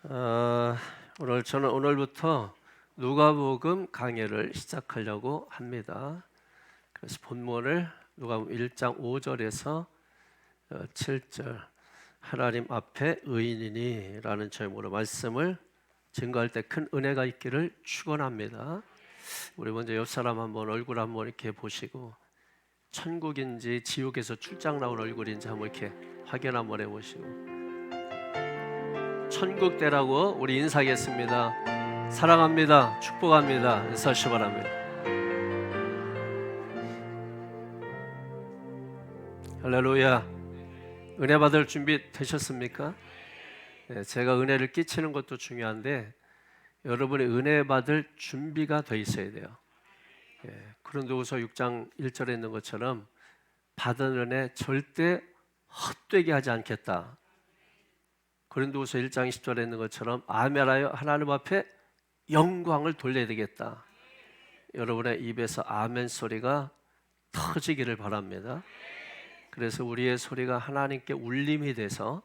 어, 저는 오늘부터 누가복음 강해를 시작하려고 합니다. 그래서 본문을 누가복음 1장 5절에서 7절 하나님 앞에 의인이니 라는 제목으로 말씀을 증거할 때 큰 은혜가 있기를 축원합니다. 우리 먼저 옆 사람 한번 얼굴 한번 이렇게 보시고 천국인지 지옥에서 출장 나온 얼굴인지 한번 이렇게 확인 한번 해보시고 천국대라고 우리 인사하겠습니다. 사랑합니다. 축복합니다. 인사하시기 바랍니다. 할렐루야. 은혜 받을 준비 되셨습니까? 네, 제가 은혜를 끼치는 것도 중요한데 여러분이 은혜 받을 준비가 돼 있어야 돼요. 고린도후서 6장 1절에 있는 것처럼 받은 은혜 절대 헛되게 하지 않겠다. 고린도후서 1장 10절에 있는 것처럼 아멘하여 하나님 앞에 영광을 돌려야 되겠다. 여러분의 입에서 아멘 소리가 터지기를 바랍니다. 그래서 우리의 소리가 하나님께 울림이 돼서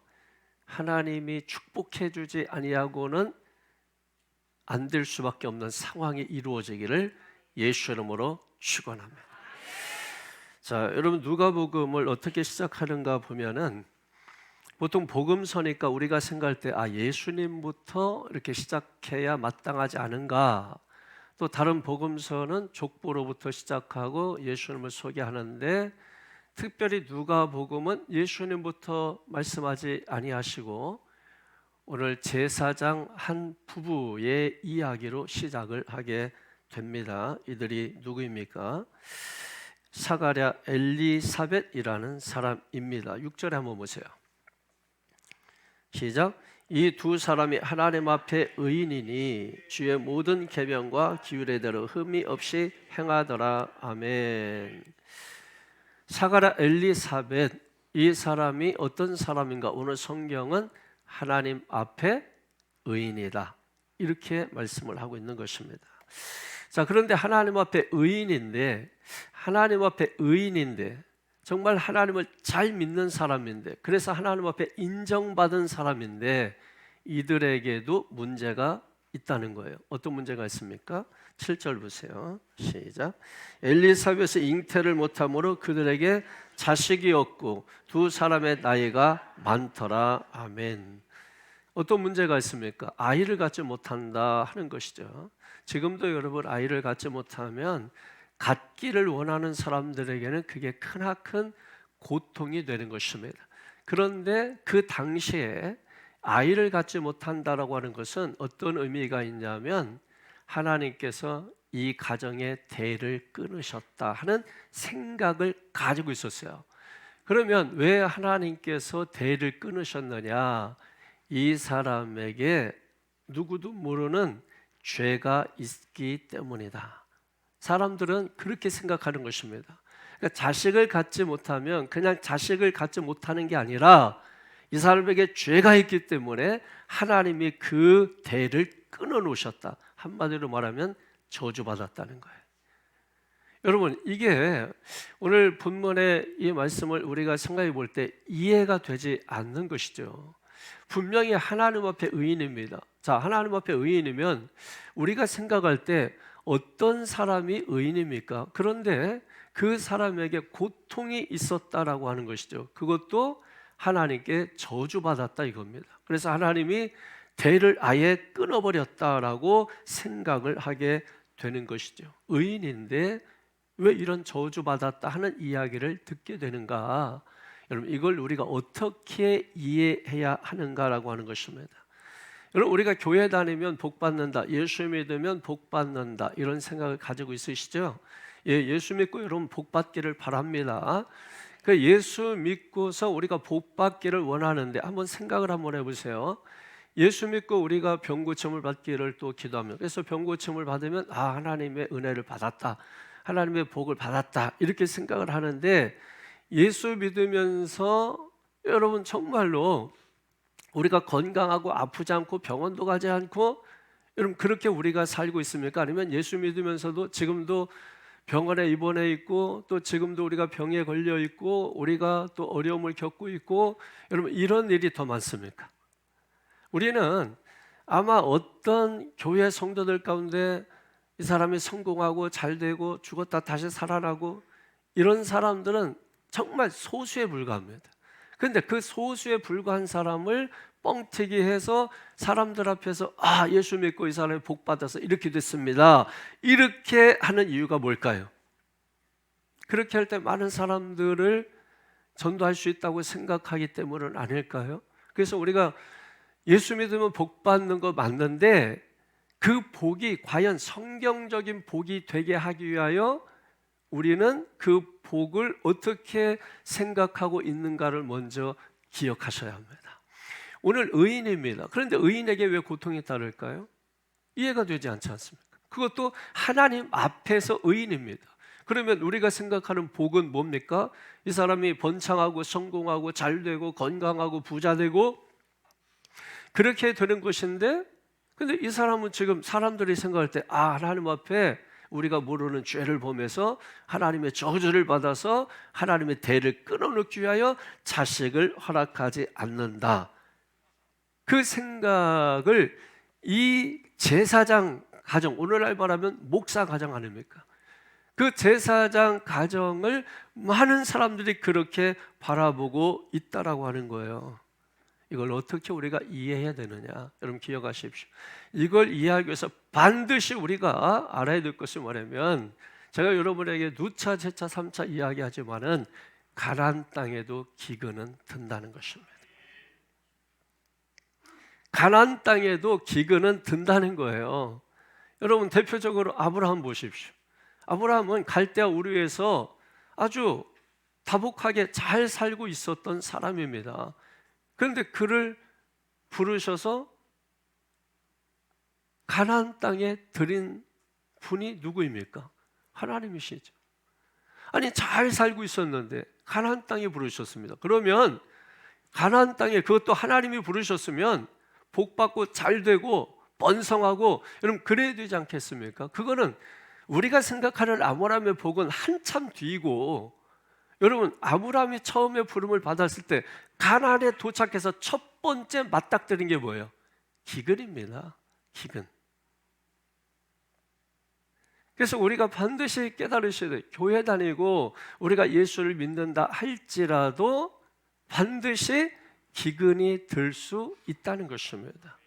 하나님이 축복해 주지 아니하고는 안 될 수밖에 없는 상황이 이루어지기를 예수 이름으로 축원합니다. 자, 여러분 누가복음을 어떻게 시작하는가 보면은 보통 복음서니까 우리가 생각할 때 예수님부터 이렇게 시작해야 마땅하지 않은가. 또 다른 복음서는 족보로부터 시작하고 예수님을 소개하는데 특별히 누가복음은 예수님부터 말씀하지 아니하시고 오늘 제사장 한 부부의 이야기로 시작을 하게 됩니다. 이들이 누구입니까? 사가랴 엘리사벳이라는 사람입니다. 6절에 한번 보세요. 시작. 이 두 사람이 하나님 앞에 의인이니 주의 모든 계명과 기율에대로 흠이 없이 행하더라. 아멘. 사가랴 엘리사벳, 이 사람이 어떤 사람인가? 오늘 성경은 하나님 앞에 의인이다 이렇게 말씀을 하고 있는 것입니다. 자, 그런데 하나님 앞에 의인인데 정말 하나님을 잘 믿는 사람인데 그래서 하나님 앞에 인정받은 사람인데 이들에게도 문제가 있다는 거예요. 어떤 문제가 있습니까? 7절 보세요. 시작. 엘리사벳이 잉태를 못함으로 그들에게 자식이 없고 두 사람의 나이가 많더라. 아멘. 어떤 문제가 있습니까? 아이를 갖지 못한다 하는 것이죠. 지금도 여러분 아이를 갖지 못하면 갖기를 원하는 사람들에게는 그게 크나큰 고통이 되는 것입니다. 그런데 그 당시에 아이를 갖지 못한다라고 하는 것은 어떤 의미가 있냐면 하나님께서 이 가정의 대를 끊으셨다 하는 생각을 가지고 있었어요. 그러면 왜 하나님께서 대를 끊으셨느냐? 이 사람에게 누구도 모르는 죄가 있기 때문이다. 사람들은 그렇게 생각하는 것입니다. 그러니까 자식을 갖지 못하면 그냥 자식을 갖지 못하는 게 아니라 이 사람에게 죄가 있기 때문에 하나님이 그 대를 끊어놓으셨다. 한마디로 말하면 저주받았다는 거예요. 여러분, 이게 오늘 본문의 이 말씀을 우리가 생각해 볼 때 이해가 되지 않는 것이죠. 분명히 하나님 앞에 의인입니다. 자, 하나님 앞에 의인이면 우리가 생각할 때 어떤 사람이 의인입니까? 그런데 그 사람에게 고통이 있었다라고 하는 것이죠. 그것도 하나님께 저주받았다 이겁니다. 그래서 하나님이 대를 아예 끊어버렸다라고 생각을 하게 되는 것이죠. 의인인데 왜 이런 저주받았다 하는 이야기를 듣게 되는가? 여러분, 이걸 우리가 어떻게 이해해야 하는가라고 하는 것입니다. 여러분, 우리가 교회 다니면 복 받는다, 예수 믿으면 복 받는다 이런 생각을 가지고 있으시죠? 예수 믿고 여러분 복 받기를 바랍니다. 그 예수 믿고서 우리가 복 받기를 원하는데 한번 생각을 한번 해보세요. 예수 믿고 우리가 병 고침을 받기를 또 기도하면 그래서 병 고침을 받으면 하나님의 은혜를 받았다, 하나님의 복을 받았다 이렇게 생각을 하는데 예수 믿으면서 여러분 정말로 우리가 건강하고 아프지 않고 병원도 가지 않고 여러분 그렇게 우리가 살고 있습니까? 아니면 예수 믿으면서도 지금도 병원에 입원해 있고 또 지금도 우리가 병에 걸려 있고 우리가 또 어려움을 겪고 있고 여러분 이런 일이 더 많습니까? 우리는 아마 어떤 교회 성도들 가운데 이 사람이 성공하고 잘되고 죽었다 다시 살아나고 이런 사람들은 정말 소수에 불과합니다. 그런데 그 소수에 불과한 사람을 뻥튀기 해서 사람들 앞에서 예수 믿고 이 사람이 복 받아서 이렇게 됐습니다, 이렇게 하는 이유가 뭘까요? 그렇게 할 때 많은 사람들을 전도할 수 있다고 생각하기 때문은 아닐까요? 그래서 우리가 예수 믿으면 복 받는 거 맞는데 그 복이 과연 성경적인 복이 되게 하기 위하여 우리는 그 복을 어떻게 생각하고 있는가를 먼저 기억하셔야 합니다. 오늘 의인입니다. 그런데 의인에게 왜 고통이 따를까요? 이해가 되지 않지 않습니까? 그것도 하나님 앞에서 의인입니다. 그러면 우리가 생각하는 복은 뭡니까? 이 사람이 번창하고 성공하고 잘되고 건강하고 부자되고 그렇게 되는 것인데, 근데 이 사람은 지금 사람들이 생각할 때 하나님 앞에 우리가 모르는 죄를 보면서 하나님의 저주를 받아서 하나님의 대를 끊어놓기 위하여 자식을 허락하지 않는다, 그 생각을 이 제사장 가정, 오늘날 말하면 목사 가정 아닙니까? 그 제사장 가정을 많은 사람들이 그렇게 바라보고 있다라고 하는 거예요. 이걸 어떻게 우리가 이해해야 되느냐? 여러분 기억하십시오. 이걸 이해하기 위해서 반드시 우리가 알아야 될 것이 뭐냐면, 제가 여러분에게 누차, 제차, 삼차 이야기하지만은 가나안 땅에도 기근은 든다는 것입니다. 가나안 땅에도 기근은 든다는 거예요. 여러분 대표적으로 아브라함 보십시오. 아브라함은 갈대아 우르에서 아주 다복하게 잘 살고 있었던 사람입니다. 그런데 그를 부르셔서 가나안 땅에 들인 분이 누구입니까? 하나님이시죠. 아니 잘 살고 있었는데 가나안 땅에 부르셨습니다. 그러면 가나안 땅에, 그것도 하나님이 부르셨으면 복받고 잘되고 번성하고, 여러분 그래야 되지 않겠습니까? 그거는 우리가 생각하는 아브라함의 복은 한참 뒤고, 여러분 아브라함이 처음에 부름을 받았을 때 가나안에 도착해서 첫 번째 맞닥뜨린 게 뭐예요? 기근입니다. 기근. 그래서 우리가 반드시 깨달으셔야 돼요. 교회 다니고 우리가 예수를 믿는다 할지라도 반드시 기근이 들 수 있다는 것입니다.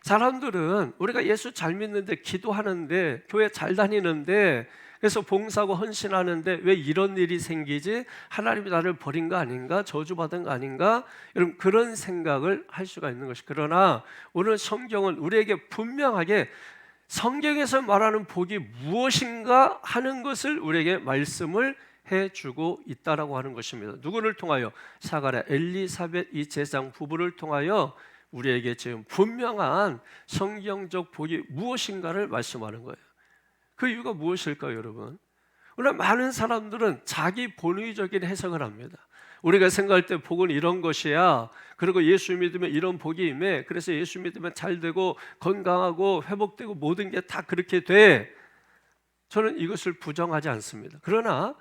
사람들은 우리가 예수 잘 믿는데, 기도하는데, 교회 잘 다니는데, 그래서 봉사하고 헌신하는데 왜 이런 일이 생기지? 하나님이 나를 버린 거 아닌가? 저주받은 거 아닌가? 여러분 그런 생각을 할 수가 있는 것이, 그러나 오늘 성경은 우리에게 분명하게 성경에서 말하는 복이 무엇인가 하는 것을 우리에게 말씀을 해주고 있다라고 하는 것입니다. 누구를 통하여? 사가랴, 엘리사벳 이 제사장 부부를 통하여 우리에게 지금 분명한 성경적 복이 무엇인가를 말씀하는 거예요. 그 이유가 무엇일까요, 여러분? 오늘 많은 사람들은 자기 본의적인 해석을 합니다. 우리가 생각할 때 복은 이런 것이야, 그리고 예수 믿으면 이런 복이 임해, 그래서 예수 믿으면 잘되고 건강하고 회복되고 모든 게 다 그렇게 돼. 저는 이것을 부정하지 않습니다. 그러나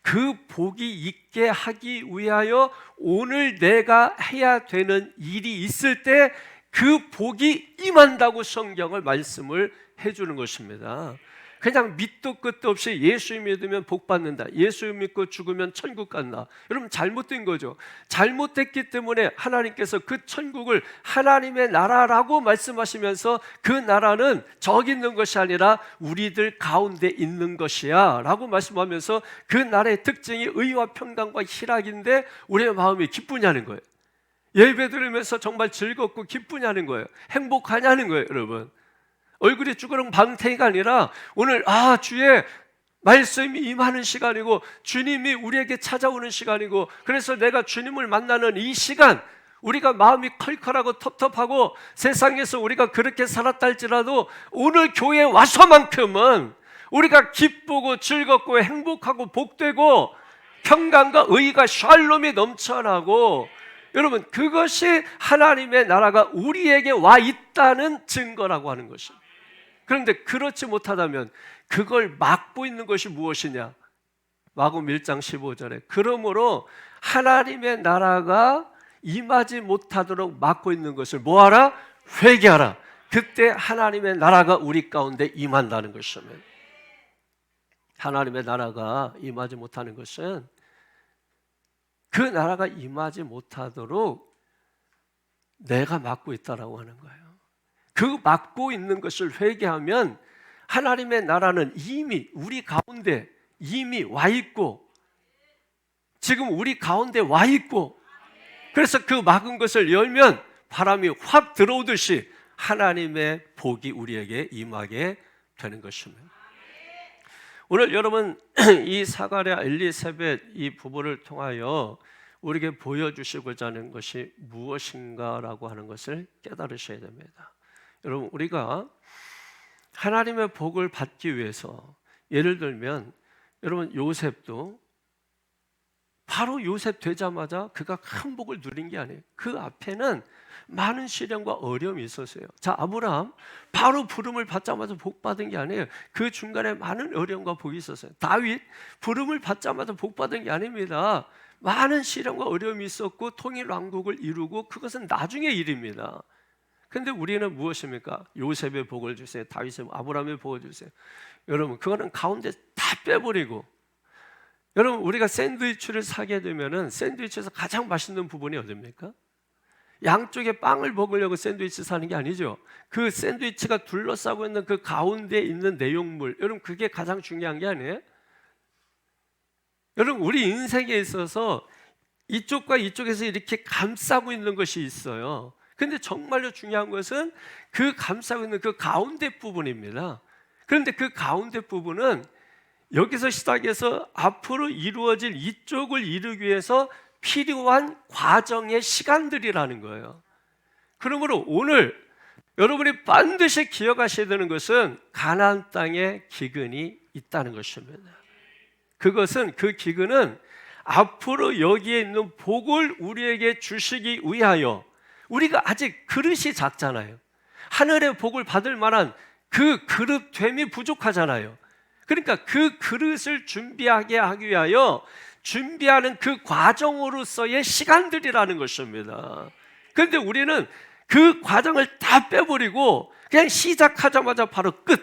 그 복이 있게 하기 위하여 오늘 내가 해야 되는 일이 있을 때 그 복이 임한다고 성경을 말씀을 해주는 것입니다. 그냥 밑도 끝도 없이 예수 믿으면 복 받는다, 예수 믿고 죽으면 천국 간다, 여러분 잘못된 거죠. 잘못됐기 때문에 하나님께서 그 천국을 하나님의 나라라고 말씀하시면서 그 나라는 저기 있는 것이 아니라 우리들 가운데 있는 것이야 라고 말씀하면서 그 나라의 특징이 의와 평강과 희락인데 우리의 마음이 기쁘냐는 거예요. 예배 드리면서 정말 즐겁고 기쁘냐는 거예요. 행복하냐는 거예요. 여러분 얼굴이 쭈그렁 방태가 아니라 오늘 주의 말씀이 임하는 시간이고 주님이 우리에게 찾아오는 시간이고, 그래서 내가 주님을 만나는 이 시간, 우리가 마음이 컬컬하고 텁텁하고 세상에서 우리가 그렇게 살았다 할지라도 오늘 교회에 와서만큼은 우리가 기쁘고 즐겁고 행복하고 복되고 평강과 의가 샬롬이 넘쳐나고, 여러분 그것이 하나님의 나라가 우리에게 와 있다는 증거라고 하는 것입니다. 그런데 그렇지 못하다면 그걸 막고 있는 것이 무엇이냐? 마금 1장 15절에 그러므로 하나님의 나라가 임하지 못하도록 막고 있는 것을 뭐하라? 회개하라. 그때 하나님의 나라가 우리 가운데 임한다는 것이면, 하나님의 나라가 임하지 못하는 것은 그 나라가 임하지 못하도록 내가 막고 있다라고 하는 거예요. 그 막고 있는 것을 회개하면 하나님의 나라는 이미 우리 가운데 이미 와 있고, 지금 우리 가운데 와 있고, 그래서 그 막은 것을 열면 바람이 확 들어오듯이 하나님의 복이 우리에게 임하게 되는 것입니다. 오늘 여러분 이 사가랴 엘리사벳 이 부부를 통하여 우리에게 보여주시고자 하는 것이 무엇인가라고 하는 것을 깨달으셔야 됩니다. 여러분, 우리가 하나님의 복을 받기 위해서, 예를 들면 여러분 요셉도 바로 요셉 되자마자 그가 큰 복을 누린 게 아니에요. 그 앞에는 많은 시련과 어려움이 있었어요. 자, 아브라함 바로 부름을 받자마자 복 받은 게 아니에요. 그 중간에 많은 어려움과 복이 있었어요. 다윗 부름을 받자마자 복 받은 게 아닙니다. 많은 시련과 어려움이 있었고 통일 왕국을 이루고 그것은 나중의 일입니다. 근데 우리는 무엇입니까? 요셉의 복을 주세요. 다윗의, 아브라함의 복을 주세요. 여러분, 그거는 가운데 다 빼버리고, 여러분, 우리가 샌드위치를 사게 되면은 샌드위치에서 가장 맛있는 부분이 어디입니까? 양쪽에 빵을 먹으려고 샌드위치 사는 게 아니죠. 그 샌드위치가 둘러싸고 있는 그 가운데 있는 내용물, 여러분, 그게 가장 중요한 게 아니에요? 여러분, 우리 인생에 있어서 이쪽과 이쪽에서 이렇게 감싸고 있는 것이 있어요. 근데 정말로 중요한 것은 그 감싸고 있는 그 가운데 부분입니다. 그런데 그 가운데 부분은 여기서 시작해서 앞으로 이루어질 이쪽을 이루기 위해서 필요한 과정의 시간들이라는 거예요. 그러므로 오늘 여러분이 반드시 기억하셔야 되는 것은 가나안 땅에 기근이 있다는 것입니다. 그것은, 그 기근은 앞으로 여기에 있는 복을 우리에게 주시기 위하여, 우리가 아직 그릇이 작잖아요. 하늘의 복을 받을 만한 그 그릇됨이 부족하잖아요. 그러니까 그 그릇을 준비하게 하기 위하여 준비하는 그 과정으로서의 시간들이라는 것입니다. 그런데 우리는 그 과정을 다 빼버리고 그냥 시작하자마자 바로 끝,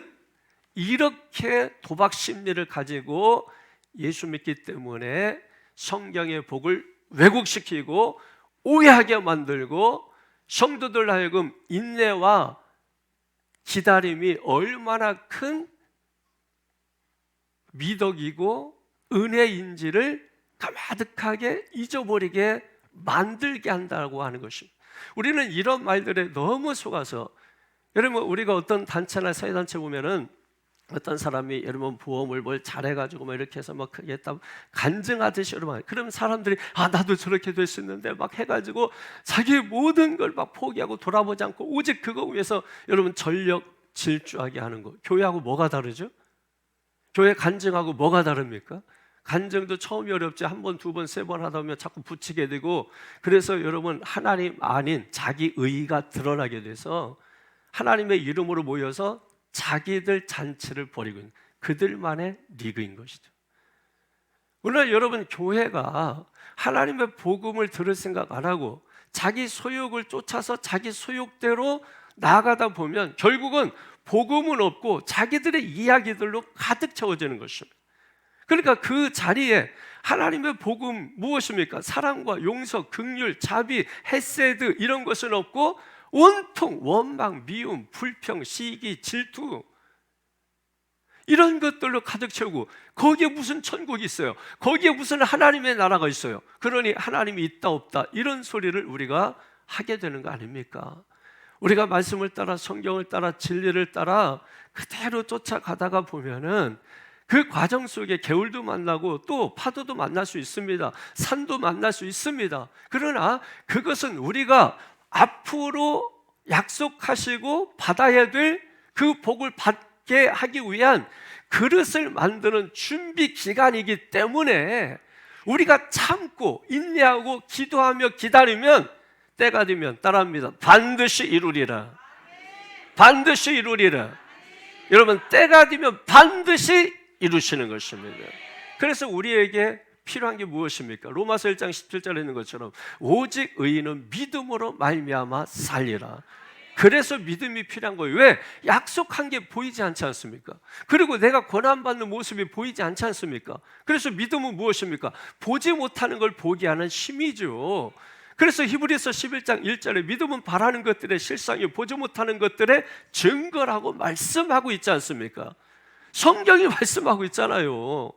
이렇게 도박 심리를 가지고 예수 믿기 때문에 성경의 복을 왜곡시키고 오해하게 만들고, 성도들 하여금 인내와 기다림이 얼마나 큰 미덕이고 은혜인지를 가득하게 잊어버리게 만들게 한다고 하는 것입니다. 우리는 이런 말들에 너무 속아서, 여러분, 우리가 어떤 단체나 사회단체 보면은 어떤 사람이 여러분 보험을 뭘 잘해가지고 막 이렇게 해서 막 크게 했다 간증하듯이, 여러분, 그럼 사람들이 나도 저렇게 될 수 있는데 막 해가지고 자기의 모든 걸 막 포기하고 돌아보지 않고 오직 그거 위해서 여러분 전력 질주하게 하는 거. 교회하고 뭐가 다르죠? 교회 간증하고 뭐가 다릅니까? 간증도 처음이 어렵지, 한 번, 두 번, 세 번 하다 보면 자꾸 붙이게 되고, 그래서 여러분 하나님 아닌 자기 의가 드러나게 돼서 하나님의 이름으로 모여서 자기들 잔치를 벌이고 있는 그들만의 리그인 것이죠. 오늘 여러분, 교회가 하나님의 복음을 들을 생각 안 하고 자기 소욕을 쫓아서 자기 소욕대로 나아가다 보면 결국은 복음은 없고 자기들의 이야기들로 가득 채워지는 것입니다. 그러니까 그 자리에 하나님의 복음 무엇입니까? 사랑과 용서, 긍휼, 자비, 헤세드, 이런 것은 없고 온통 원망, 미움, 불평, 시기, 질투, 이런 것들로 가득 채우고, 거기에 무슨 천국이 있어요? 거기에 무슨 하나님의 나라가 있어요? 그러니 하나님이 있다 없다 이런 소리를 우리가 하게 되는 거 아닙니까? 우리가 말씀을 따라, 성경을 따라, 진리를 따라 그대로 쫓아가다가 보면은 그 과정 속에 개울도 만나고 또 파도도 만날 수 있습니다. 산도 만날 수 있습니다. 그러나 그것은 우리가 앞으로 약속하시고 받아야 될 그 복을 받게 하기 위한 그릇을 만드는 준비 기간이기 때문에 우리가 참고 인내하고 기도하며 기다리면 때가 되면 따라합니다. 반드시 이루리라. 반드시 이루리라. 여러분, 때가 되면 반드시 이루시는 것입니다. 그래서 우리에게 필요한 게 무엇입니까? 로마서 1장 17절에 있는 것처럼 오직 의인은 믿음으로 말미암아 살리라. 그래서 믿음이 필요한 거예요. 왜? 약속한 게 보이지 않지 않습니까? 그리고 내가 고난받는 모습이 보이지 않지 않습니까? 그래서 믿음은 무엇입니까? 보지 못하는 걸 보게 하는 힘이죠. 그래서 히브리서 11장 1절에 믿음은 바라는 것들의 실상이 보지 못하는 것들의 증거라고 말씀하고 있지 않습니까? 성경이 말씀하고 있잖아요.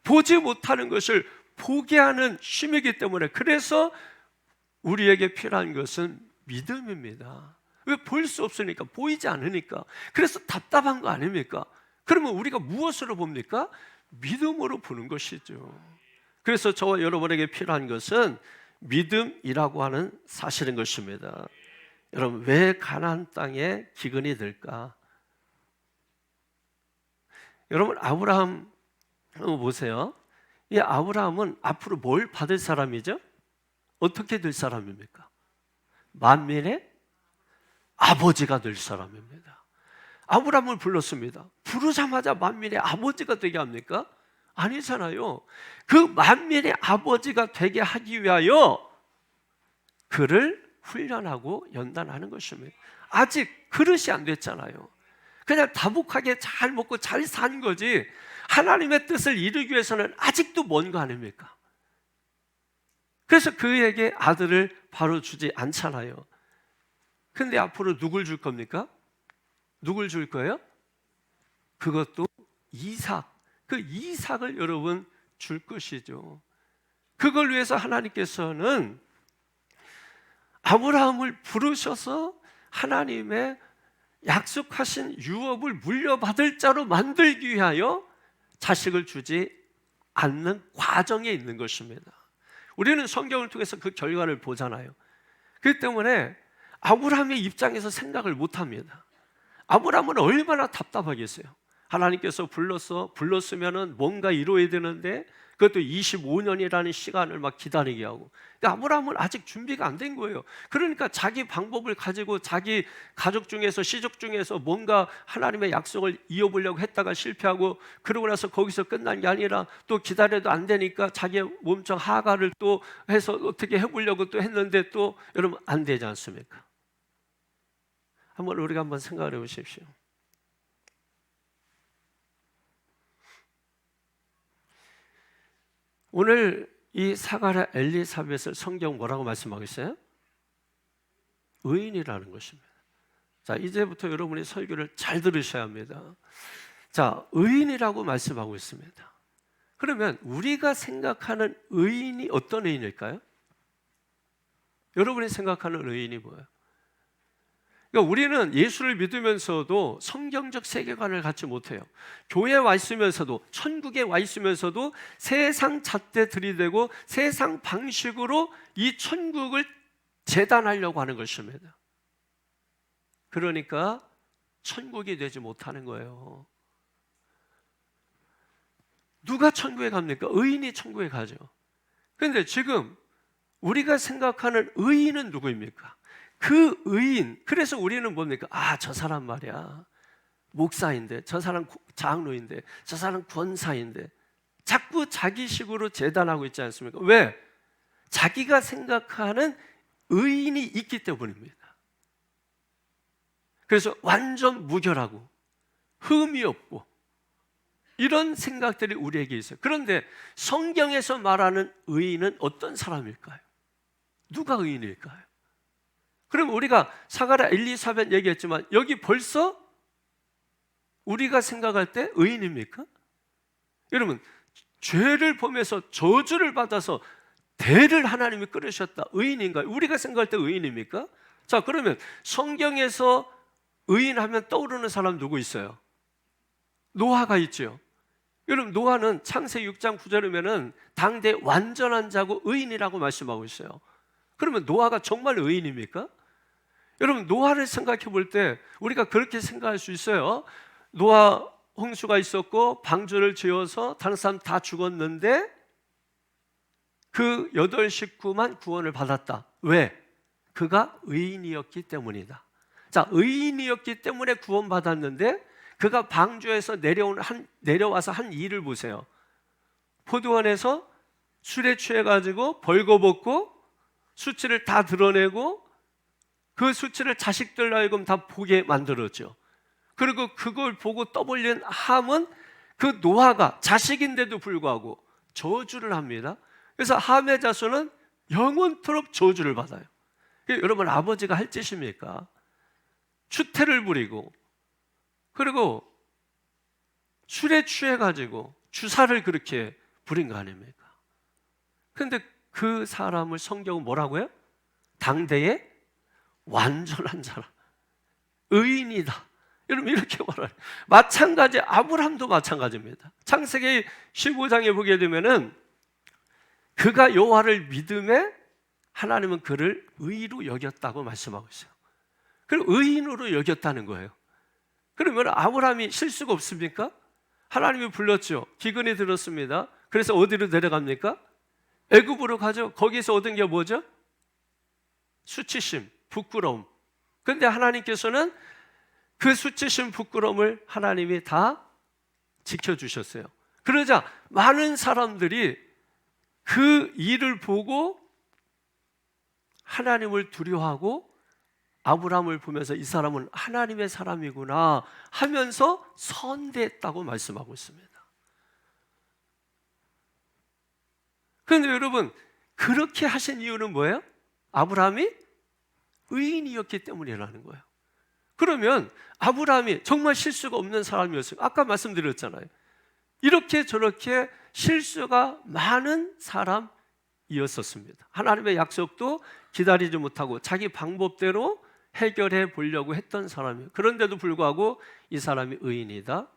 보지 못하는 것을 보게 하는 힘이기 때문에, 그래서 우리에게 필요한 것은 믿음입니다. 왜? 볼 수 없으니까, 보이지 않으니까. 그래서 답답한 거 아닙니까? 그러면 우리가 무엇으로 봅니까? 믿음으로 보는 것이죠. 그래서 저와 여러분에게 필요한 것은 믿음이라고 하는 사실인 것입니다. 여러분, 왜 가나안 땅에 기근이 될까? 여러분, 아브라함 보세요. 이 아브라함은 앞으로 뭘 받을 사람이죠? 어떻게 될 사람입니까? 만민의 아버지가 될 사람입니다. 아브라함을 불렀습니다. 부르자마자 만민의 아버지가 되게 합니까? 아니잖아요. 그 만민의 아버지가 되게 하기 위하여 그를 훈련하고 연단하는 것입니다. 아직 그릇이 안 됐잖아요. 그냥 다복하게 잘 먹고 잘 산 거지, 하나님의 뜻을 이루기 위해서는 아직도 먼 거 아닙니까? 그래서 그에게 아들을 바로 주지 않잖아요. 근데 앞으로 누굴 줄 겁니까? 누굴 줄 거예요? 그것도 이삭. 그 이삭을 여러분 줄 것이죠. 그걸 위해서 하나님께서는 아브라함을 부르셔서 하나님의 약속하신 유업을 물려받을 자로 만들기 위하여 자식을 주지 않는 과정에 있는 것입니다. 우리는 성경을 통해서 그 결과를 보잖아요. 그렇기 때문에 아브라함의 입장에서 생각을 못합니다. 아브라함은 얼마나 답답하겠어요. 하나님께서 불렀으면 뭔가 이루어야 되는데 그것도 25년이라는 시간을 막 기다리게 하고, 그러니까 아브라함은 아직 준비가 안 된 거예요. 그러니까 자기 방법을 가지고 자기 가족 중에서, 시족 중에서 뭔가 하나님의 약속을 이어보려고 했다가 실패하고, 그러고 나서 거기서 끝난 게 아니라 또 기다려도 안 되니까 자기의 몸종 하가를 또 해서 어떻게 해보려고 또 했는데 또 여러분 안 되지 않습니까? 우리가 한번 생각을 해보십시오. 오늘 이 사가랴 엘리사벳을 성경 뭐라고 말씀하고 있어요? 의인이라는 것입니다. 자, 이제부터 여러분이 설교를 잘 들으셔야 합니다. 자, 의인이라고 말씀하고 있습니다. 그러면 우리가 생각하는 의인이 어떤 의인일까요? 여러분이 생각하는 의인이 뭐예요? 그러니까 우리는 예수를 믿으면서도 성경적 세계관을 갖지 못해요. 교회에 와 있으면서도, 천국에 와 있으면서도 세상 잣대 들이대고 세상 방식으로 이 천국을 재단하려고 하는 것입니다. 그러니까 천국이 되지 못하는 거예요. 누가 천국에 갑니까? 의인이 천국에 가죠. 그런데 지금 우리가 생각하는 의인은 누구입니까? 그 의인, 그래서 우리는 뭡니까? 아, 저 사람 말이야, 목사인데, 저 사람 장로인데, 저 사람 권사인데, 자꾸 자기식으로 재단하고 있지 않습니까? 왜? 자기가 생각하는 의인이 있기 때문입니다. 그래서 완전 무결하고 흠이 없고 이런 생각들이 우리에게 있어요. 그런데 성경에서 말하는 의인은 어떤 사람일까요? 누가 의인일까요? 그럼 우리가 사가랴 엘리사벳 얘기했지만 여기 벌써 우리가 생각할 때 의인입니까? 여러분, 죄를 범해서 저주를 받아서 대를 하나님이 끊으셨다, 의인인가요? 우리가 생각할 때 의인입니까? 자, 그러면 성경에서 의인하면 떠오르는 사람 누구 있어요? 노아가 있죠. 여러분, 노아는 창세기 6장 9절이면은 당대 완전한 자고 의인이라고 말씀하고 있어요. 그러면 노아가 정말 의인입니까? 여러분, 노아를 생각해 볼 때 우리가 그렇게 생각할 수 있어요. 노아 홍수가 있었고 방주를 지어서 다른 사람 다 죽었는데 그 8 식구만 구원을 받았다. 왜? 그가 의인이었기 때문이다. 자, 의인이었기 때문에 구원받았는데 그가 방주에서 내려와서 한 일을 보세요. 포도원에서 술에 취해가지고 벌거벗고 수치를 다 드러내고 그 수치를 자식들 하여금 다 보게 만들었죠. 그리고 그걸 보고 떠벌린 함은 그 노아가 자식인데도 불구하고 저주를 합니다. 그래서 함의 자손은 영원토록 저주를 받아요. 여러분, 아버지가 할 짓입니까? 추태를 부리고, 그리고 술에 취해가지고 주사를 그렇게 부린 거 아닙니까? 근데 그 사람을 성경은 뭐라고요? 당대의 완전한 사람, 의인이다. 여러분, 이렇게 말해요. 마찬가지, 아브라함도 마찬가지입니다. 창세기 15장에 보게 되면은 그가 여호와를 믿음에 하나님은 그를 의로 여겼다고 말씀하고 있어요. 그리고 의인으로 여겼다는 거예요. 그러면 아브라함이 실수가 없습니까? 하나님이 불렀죠. 기근이 들었습니다. 그래서 어디로 내려갑니까? 애굽으로 가죠. 거기서 얻은 게 뭐죠? 수치심, 부끄러움. 그런데 하나님께서는 그 수치심, 부끄러움을 하나님이 다 지켜주셨어요. 그러자 많은 사람들이 그 일을 보고 하나님을 두려워하고 아브라함을 보면서 이 사람은 하나님의 사람이구나 하면서 선대했다고 말씀하고 있습니다. 그런데 여러분, 그렇게 하신 이유는 뭐예요? 아브라함이 의인이었기 때문이라는 거예요. 그러면 아브라함이 정말 실수가 없는 사람이었어요. 아까 말씀드렸잖아요. 이렇게 저렇게 실수가 많은 사람이었었습니다. 하나님의 약속도 기다리지 못하고 자기 방법대로 해결해 보려고 했던 사람이에요. 그런데도 불구하고 이 사람이 의인이다.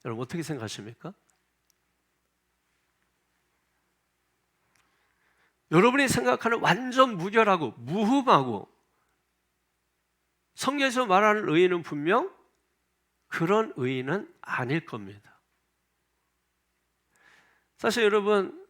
여러분, 어떻게 생각하십니까? 여러분이 생각하는 완전 무결하고 무흠하고 성경에서 말하는 의인은 분명 그런 의인은 아닐 겁니다. 사실 여러분,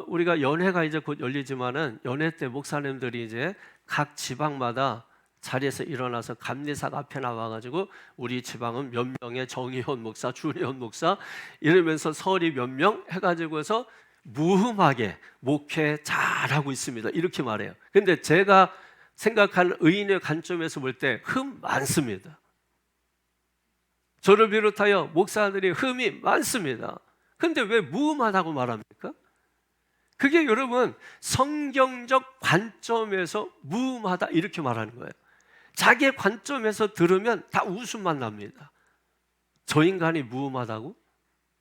우리가 연회가 이제 곧 열리지만은 연회 때 목사님들이 이제 각 지방마다 자리에서 일어나서 감리사가 앞에 나와가지고 우리 지방은 몇 명의 정의원 목사, 주의원 목사 이러면서 설이 몇 명 해가지고서 무흠하게 목회 잘하고 있습니다. 이렇게 말해요. 근데 제가 생각하는 의인의 관점에서 볼 때 흠 많습니다. 저를 비롯하여 목사들이 흠이 많습니다. 근데 왜 무흠하다고 말합니까? 그게 여러분 성경적 관점에서 무흠하다 이렇게 말하는 거예요. 자기의 관점에서 들으면 다 웃음만 납니다. 저 인간이 무흠하다고?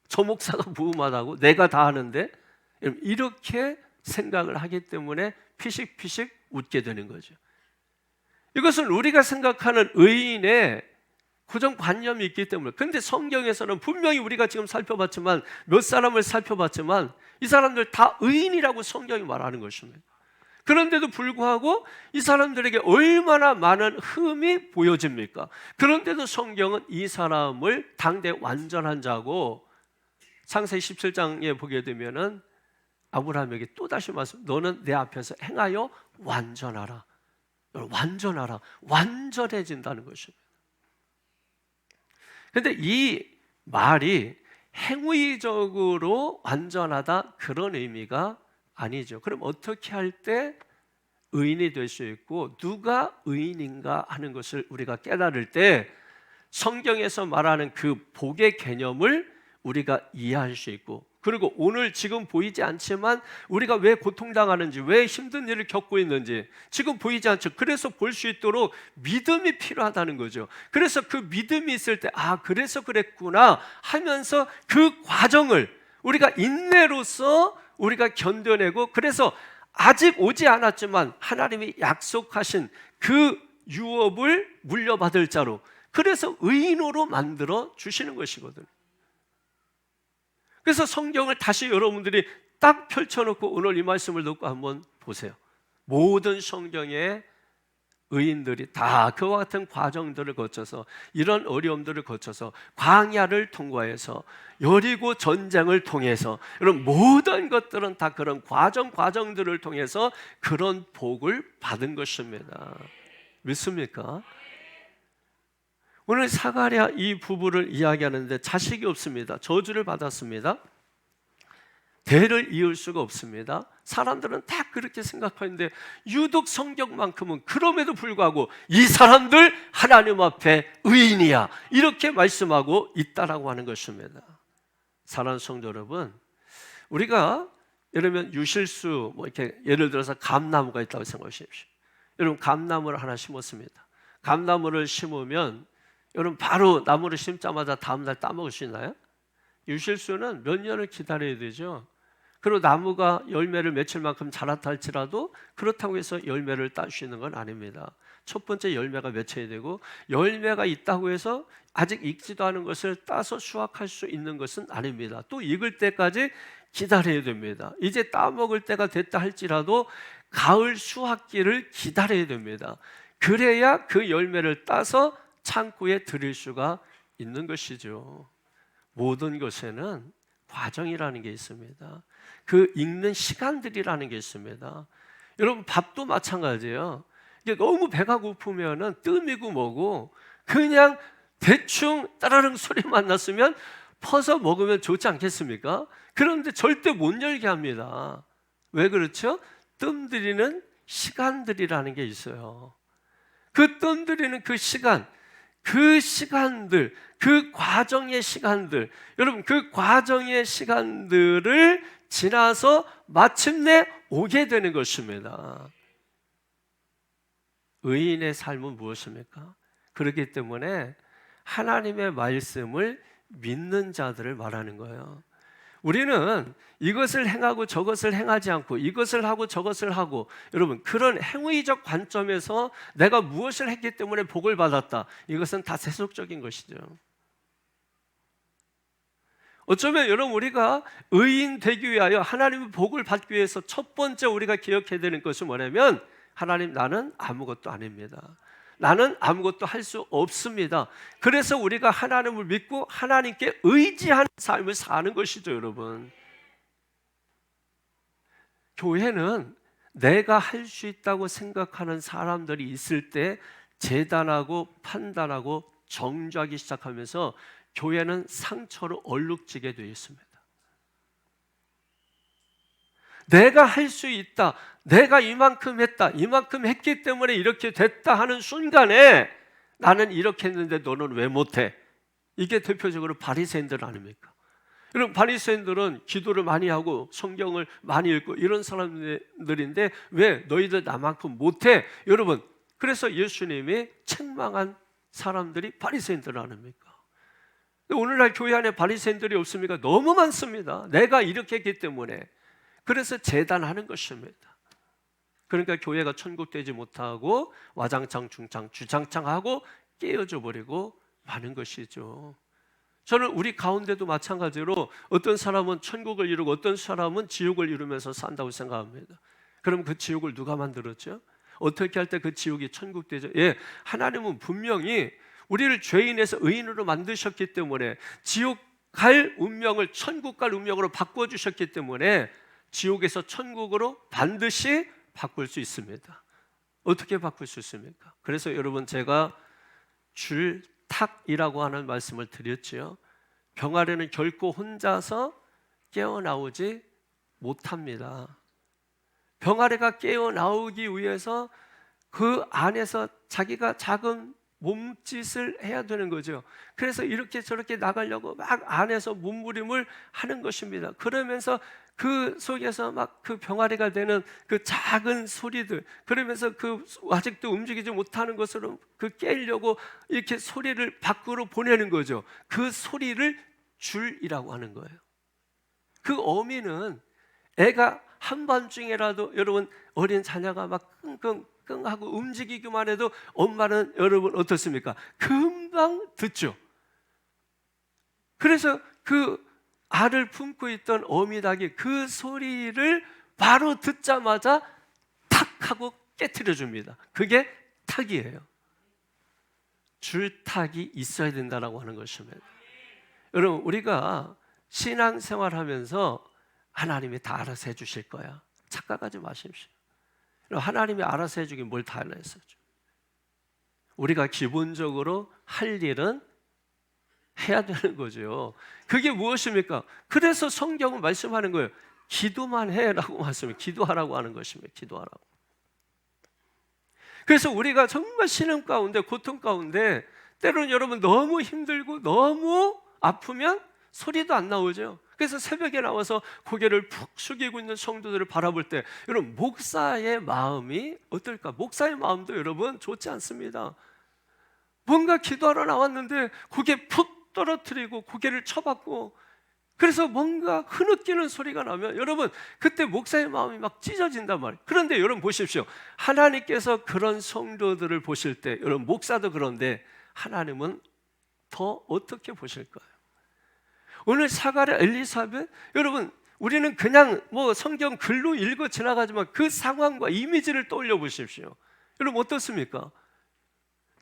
저 목사가 무흠하다고? 내가 다 하는데? 이렇게 생각을 하기 때문에 피식피식 웃게 되는 거죠. 이것은 우리가 생각하는 의인의 고정관념이 있기 때문에. 그런데 성경에서는 분명히 우리가 지금 살펴봤지만 몇 사람을 살펴봤지만 이 사람들 다 의인이라고 성경이 말하는 것입니다. 그런데도 불구하고 이 사람들에게 얼마나 많은 흠이 보여집니까? 그런데도 성경은 이 사람을 당대 완전한 자고 창세기 17장에 보게 되면은 아브라함에게 또다시 말씀, 너는 내 앞에서 행하여 완전하라. 완전하라. 완전해진다는 것입니다. 그런데 이 말이 행위적으로 완전하다 그런 의미가 아니죠. 그럼 어떻게 할 때 의인이 될 수 있고 누가 의인인가 하는 것을 우리가 깨달을 때 성경에서 말하는 그 복의 개념을 우리가 이해할 수 있고, 그리고 오늘 지금 보이지 않지만 우리가 왜 고통당하는지, 왜 힘든 일을 겪고 있는지 지금 보이지 않죠. 그래서 볼 수 있도록 믿음이 필요하다는 거죠. 그래서 그 믿음이 있을 때 그래서 그랬구나 하면서 그 과정을 우리가 인내로서 우리가 견뎌내고, 그래서 아직 오지 않았지만 하나님이 약속하신 그 유업을 물려받을 자로, 그래서 의인으로 만들어 주시는 것이거든요. 그래서 성경을 다시 여러분들이 딱 펼쳐놓고 오늘 이 말씀을 듣고 한번 보세요. 모든 성경의 의인들이 다 그와 같은 과정들을 거쳐서, 이런 어려움들을 거쳐서, 광야를 통과해서, 여리고 전쟁을 통해서, 이런 모든 것들은 다 그런 과정들을 통해서 그런 복을 받은 것입니다. 믿습니까? 오늘 사가랴 이 부부를 이야기하는데 자식이 없습니다. 저주를 받았습니다. 대를 이을 수가 없습니다. 사람들은 다 그렇게 생각하는데 유독 성경만큼은 그럼에도 불구하고 이 사람들 하나님 앞에 의인이야 이렇게 말씀하고 있다라고 하는 것입니다. 사랑하는 성도 여러분, 우리가 예를 유실수 이렇게 예를 들어서 감나무가 있다고 생각하십시오. 여러분 감나무를 하나 심었습니다. 감나무를 심으면 여러분 바로 나무를 심자마자 다음날 따먹을 수 있나요? 유실수는 몇 년을 기다려야 되죠. 그리고 나무가 열매를 며칠만큼 자랐다 할지라도 그렇다고 해서 열매를 딸 수 있는 건 아닙니다. 첫 번째 열매가 맺혀야 되고 열매가 있다고 해서 아직 익지도 않은 것을 따서 수확할 수 있는 것은 아닙니다. 또 익을 때까지 기다려야 됩니다. 이제 따먹을 때가 됐다 할지라도 가을 수확기를 기다려야 됩니다. 그래야 그 열매를 따서 창고에 들일 수가 있는 것이죠. 모든 것에는 과정이라는 게 있습니다. 그 익는 시간들이라는 게 있습니다. 여러분 밥도 마찬가지예요. 이게 너무 배가 고프면은 뜸이고 뭐고 그냥 대충 따라릉 소리만 났으면 퍼서 먹으면 좋지 않겠습니까? 그런데 절대 못 열게 합니다. 왜 그렇죠? 뜸 들이는 시간들이라는 게 있어요. 그 뜸 들이는 그 시간, 그 시간들, 그 과정의 시간들, 여러분 그 과정의 시간들을 지나서 마침내 오게 되는 것입니다. 의인의 삶은 무엇입니까? 그렇기 때문에 하나님의 말씀을 믿는 자들을 말하는 거예요. 우리는 이것을 행하고 저것을 행하지 않고 이것을 하고 저것을 하고 여러분 그런 행위적 관점에서 내가 무엇을 했기 때문에 복을 받았다. 이것은 다 세속적인 것이죠. 어쩌면 여러분 우리가 의인 되기 위하여 하나님의 복을 받기 위해서 첫 번째 우리가 기억해야 되는 것은 뭐냐면 하나님 나는 아무것도 아닙니다. 나는 아무것도 할 수 없습니다. 그래서 우리가 하나님을 믿고 하나님께 의지하는 삶을 사는 것이죠, 여러분. 교회는 내가 할 수 있다고 생각하는 사람들이 있을 때 재단하고 판단하고 정죄하기 시작하면서 교회는 상처로 얼룩지게 되어 있습니다. 내가 할 수 있다, 내가 이만큼 했다, 이만큼 했기 때문에 이렇게 됐다 하는 순간에 나는 이렇게 했는데 너는 왜 못해? 이게 대표적으로 바리새인들 아닙니까? 여러분 바리새인들은 기도를 많이 하고 성경을 많이 읽고 이런 사람들인데 왜 너희들 나만큼 못해? 여러분 그래서 예수님이 책망한 사람들이 바리새인들 아닙니까? 오늘날 교회 안에 바리새인들이 없습니까? 너무 많습니다. 내가 이렇게 했기 때문에. 그래서 재단하는 것입니다. 그러니까 교회가 천국되지 못하고 와장창 중창 주장창하고 깨어져 버리고 마는 것이죠. 저는 우리 가운데도 마찬가지로 어떤 사람은 천국을 이루고 어떤 사람은 지옥을 이루면서 산다고 생각합니다. 그럼 그 지옥을 누가 만들었죠? 어떻게 할 때 그 지옥이 천국 되죠? 예, 하나님은 분명히 우리를 죄인에서 의인으로 만드셨기 때문에 지옥 갈 운명을 천국 갈 운명으로 바꿔주셨기 때문에 지옥에서 천국으로 반드시 바꿀 수 있습니다. 어떻게 바꿀 수 있습니까? 그래서 여러분 제가 줄탁이라고 하는 말씀을 드렸지요. 병아리는 결코 혼자서 깨어나오지 못합니다. 병아리가 깨어나오기 위해서 그 안에서 자기가 작은 몸짓을 해야 되는 거죠. 그래서 이렇게 저렇게 나가려고 막 안에서 몸부림을 하는 것입니다. 그러면서 그 속에서 막 그 병아리가 되는 그 작은 소리들, 그러면서 그 아직도 움직이지 못하는 것으로 그 깨려고 이렇게 소리를 밖으로 보내는 거죠. 그 소리를 줄이라고 하는 거예요. 그 어미는 애가 한밤중에라도 여러분 어린 자녀가 막 끙끙 하고 움직이기만 해도 엄마는 여러분 어떻습니까? 금방 듣죠. 그래서 그 알을 품고 있던 어미닭이 그 소리를 바로 듣자마자 탁 하고 깨트려 줍니다. 그게 탁이에요. 줄탁이 있어야 된다라고 하는 것입니다. 여러분 우리가 신앙생활하면서 하나님이 다 알아서 해주실 거야. 착각하지 마십시오. 하나님이 알아서 해주긴 뭘 다 알아서 해줘. 우리가 기본적으로 할 일은 해야 되는 거죠. 그게 무엇입니까? 그래서 성경은 말씀하는 거예요. 기도만 해라고 말씀을, 기도하라고 하는 것입니다. 기도하라고. 그래서 우리가 정말 신음 가운데, 고통 가운데 때로는 여러분 너무 힘들고 너무 아프면 소리도 안 나오죠. 그래서 새벽에 나와서 고개를 푹 숙이고 있는 성도들을 바라볼 때 여러분, 목사의 마음이 어떨까? 목사의 마음도 여러분 좋지 않습니다. 뭔가 기도하러 나왔는데 고개 푹 떨어뜨리고 고개를 쳐박고, 그래서 뭔가 흐느끼는 소리가 나면 여러분 그때 목사의 마음이 막 찢어진단 말이에요. 그런데 여러분 보십시오. 하나님께서 그런 성도들을 보실 때, 여러분 목사도 그런데 하나님은 더 어떻게 보실까요? 오늘 사가랴, 엘리사벳, 여러분 우리는 그냥 뭐 성경 글로 읽어 지나가지만 그 상황과 이미지를 떠올려 보십시오. 여러분 어떻습니까?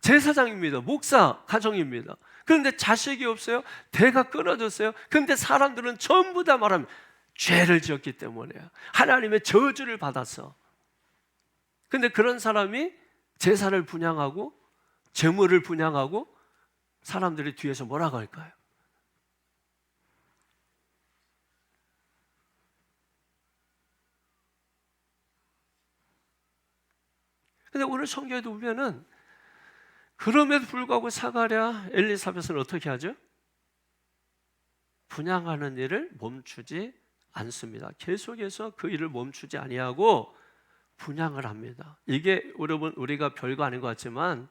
제사장입니다. 목사 가정입니다. 그런데 자식이 없어요. 대가 끊어졌어요. 그런데 사람들은 전부 다 말하면 죄를 지었기 때문에 하나님의 저주를 받았어. 그런데 그런 사람이 제사를 분향하고 재물을 분향하고 사람들이 뒤에서 뭐라고 할까요? 근데 오늘 성경에도 보면은 그럼에도 불구하고 사가랴, 엘리사벳은 어떻게 하죠? 분향하는 일을 멈추지 않습니다. 계속해서 그 일을 멈추지 아니하고 분향을 합니다. 이게 여러분 우리가 별거 아닌 것 같지만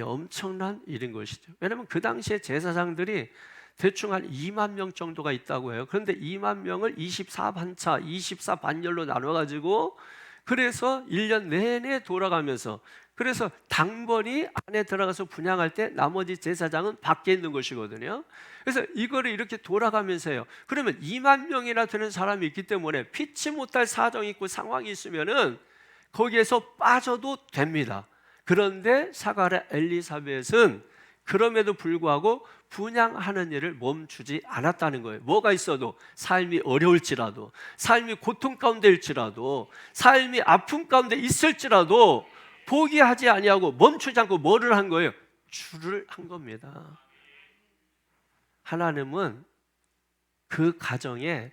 엄청난 일인 것이죠. 왜냐하면 그 당시에 제사장들이 대충 한 2만 명 정도가 있다고 해요. 그런데 2만 명을 24반차, 24반열로 나눠가지고 그래서 1년 내내 돌아가면서, 그래서 당번이 안에 들어가서 분향할 때 나머지 제사장은 밖에 있는 것이거든요. 그래서 이거를 이렇게 돌아가면서 해요. 그러면 2만 명이나 되는 사람이 있기 때문에 피치 못할 사정이 있고 상황이 있으면은 거기에서 빠져도 됩니다. 그런데 사가랴, 엘리사벳은 그럼에도 불구하고 분향하는 일을 멈추지 않았다는 거예요. 뭐가 있어도, 삶이 어려울지라도, 삶이 고통 가운데일지라도, 삶이 아픔 가운데 있을지라도 포기하지 아니하고 멈추지 않고 뭐를 한 거예요? 주를 한 겁니다. 하나님은 그 가정에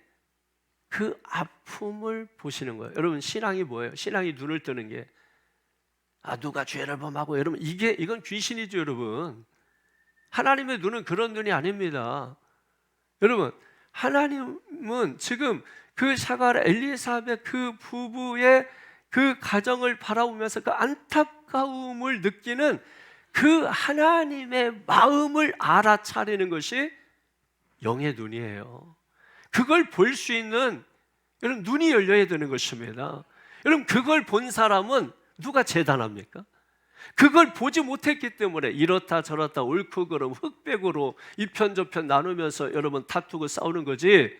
그 아픔을 보시는 거예요. 여러분 신앙이 뭐예요? 신앙이 눈을 뜨는 게 누가 죄를 범하고, 여러분 이건 귀신이죠. 여러분 하나님의 눈은 그런 눈이 아닙니다. 여러분 하나님은 지금 그 사가랴, 엘리사벳 그 부부의 그 가정을 바라보면서 그 안타까움을 느끼는 그 하나님의 마음을 알아차리는 것이 영의 눈이에요. 그걸 볼 수 있는 여러분 눈이 열려야 되는 것입니다. 여러분 그걸 본 사람은 누가 재단합니까? 그걸 보지 못했기 때문에 이렇다 저렇다 옳고 그름 흑백으로 이편저편 나누면서 여러분 다투고 싸우는 거지,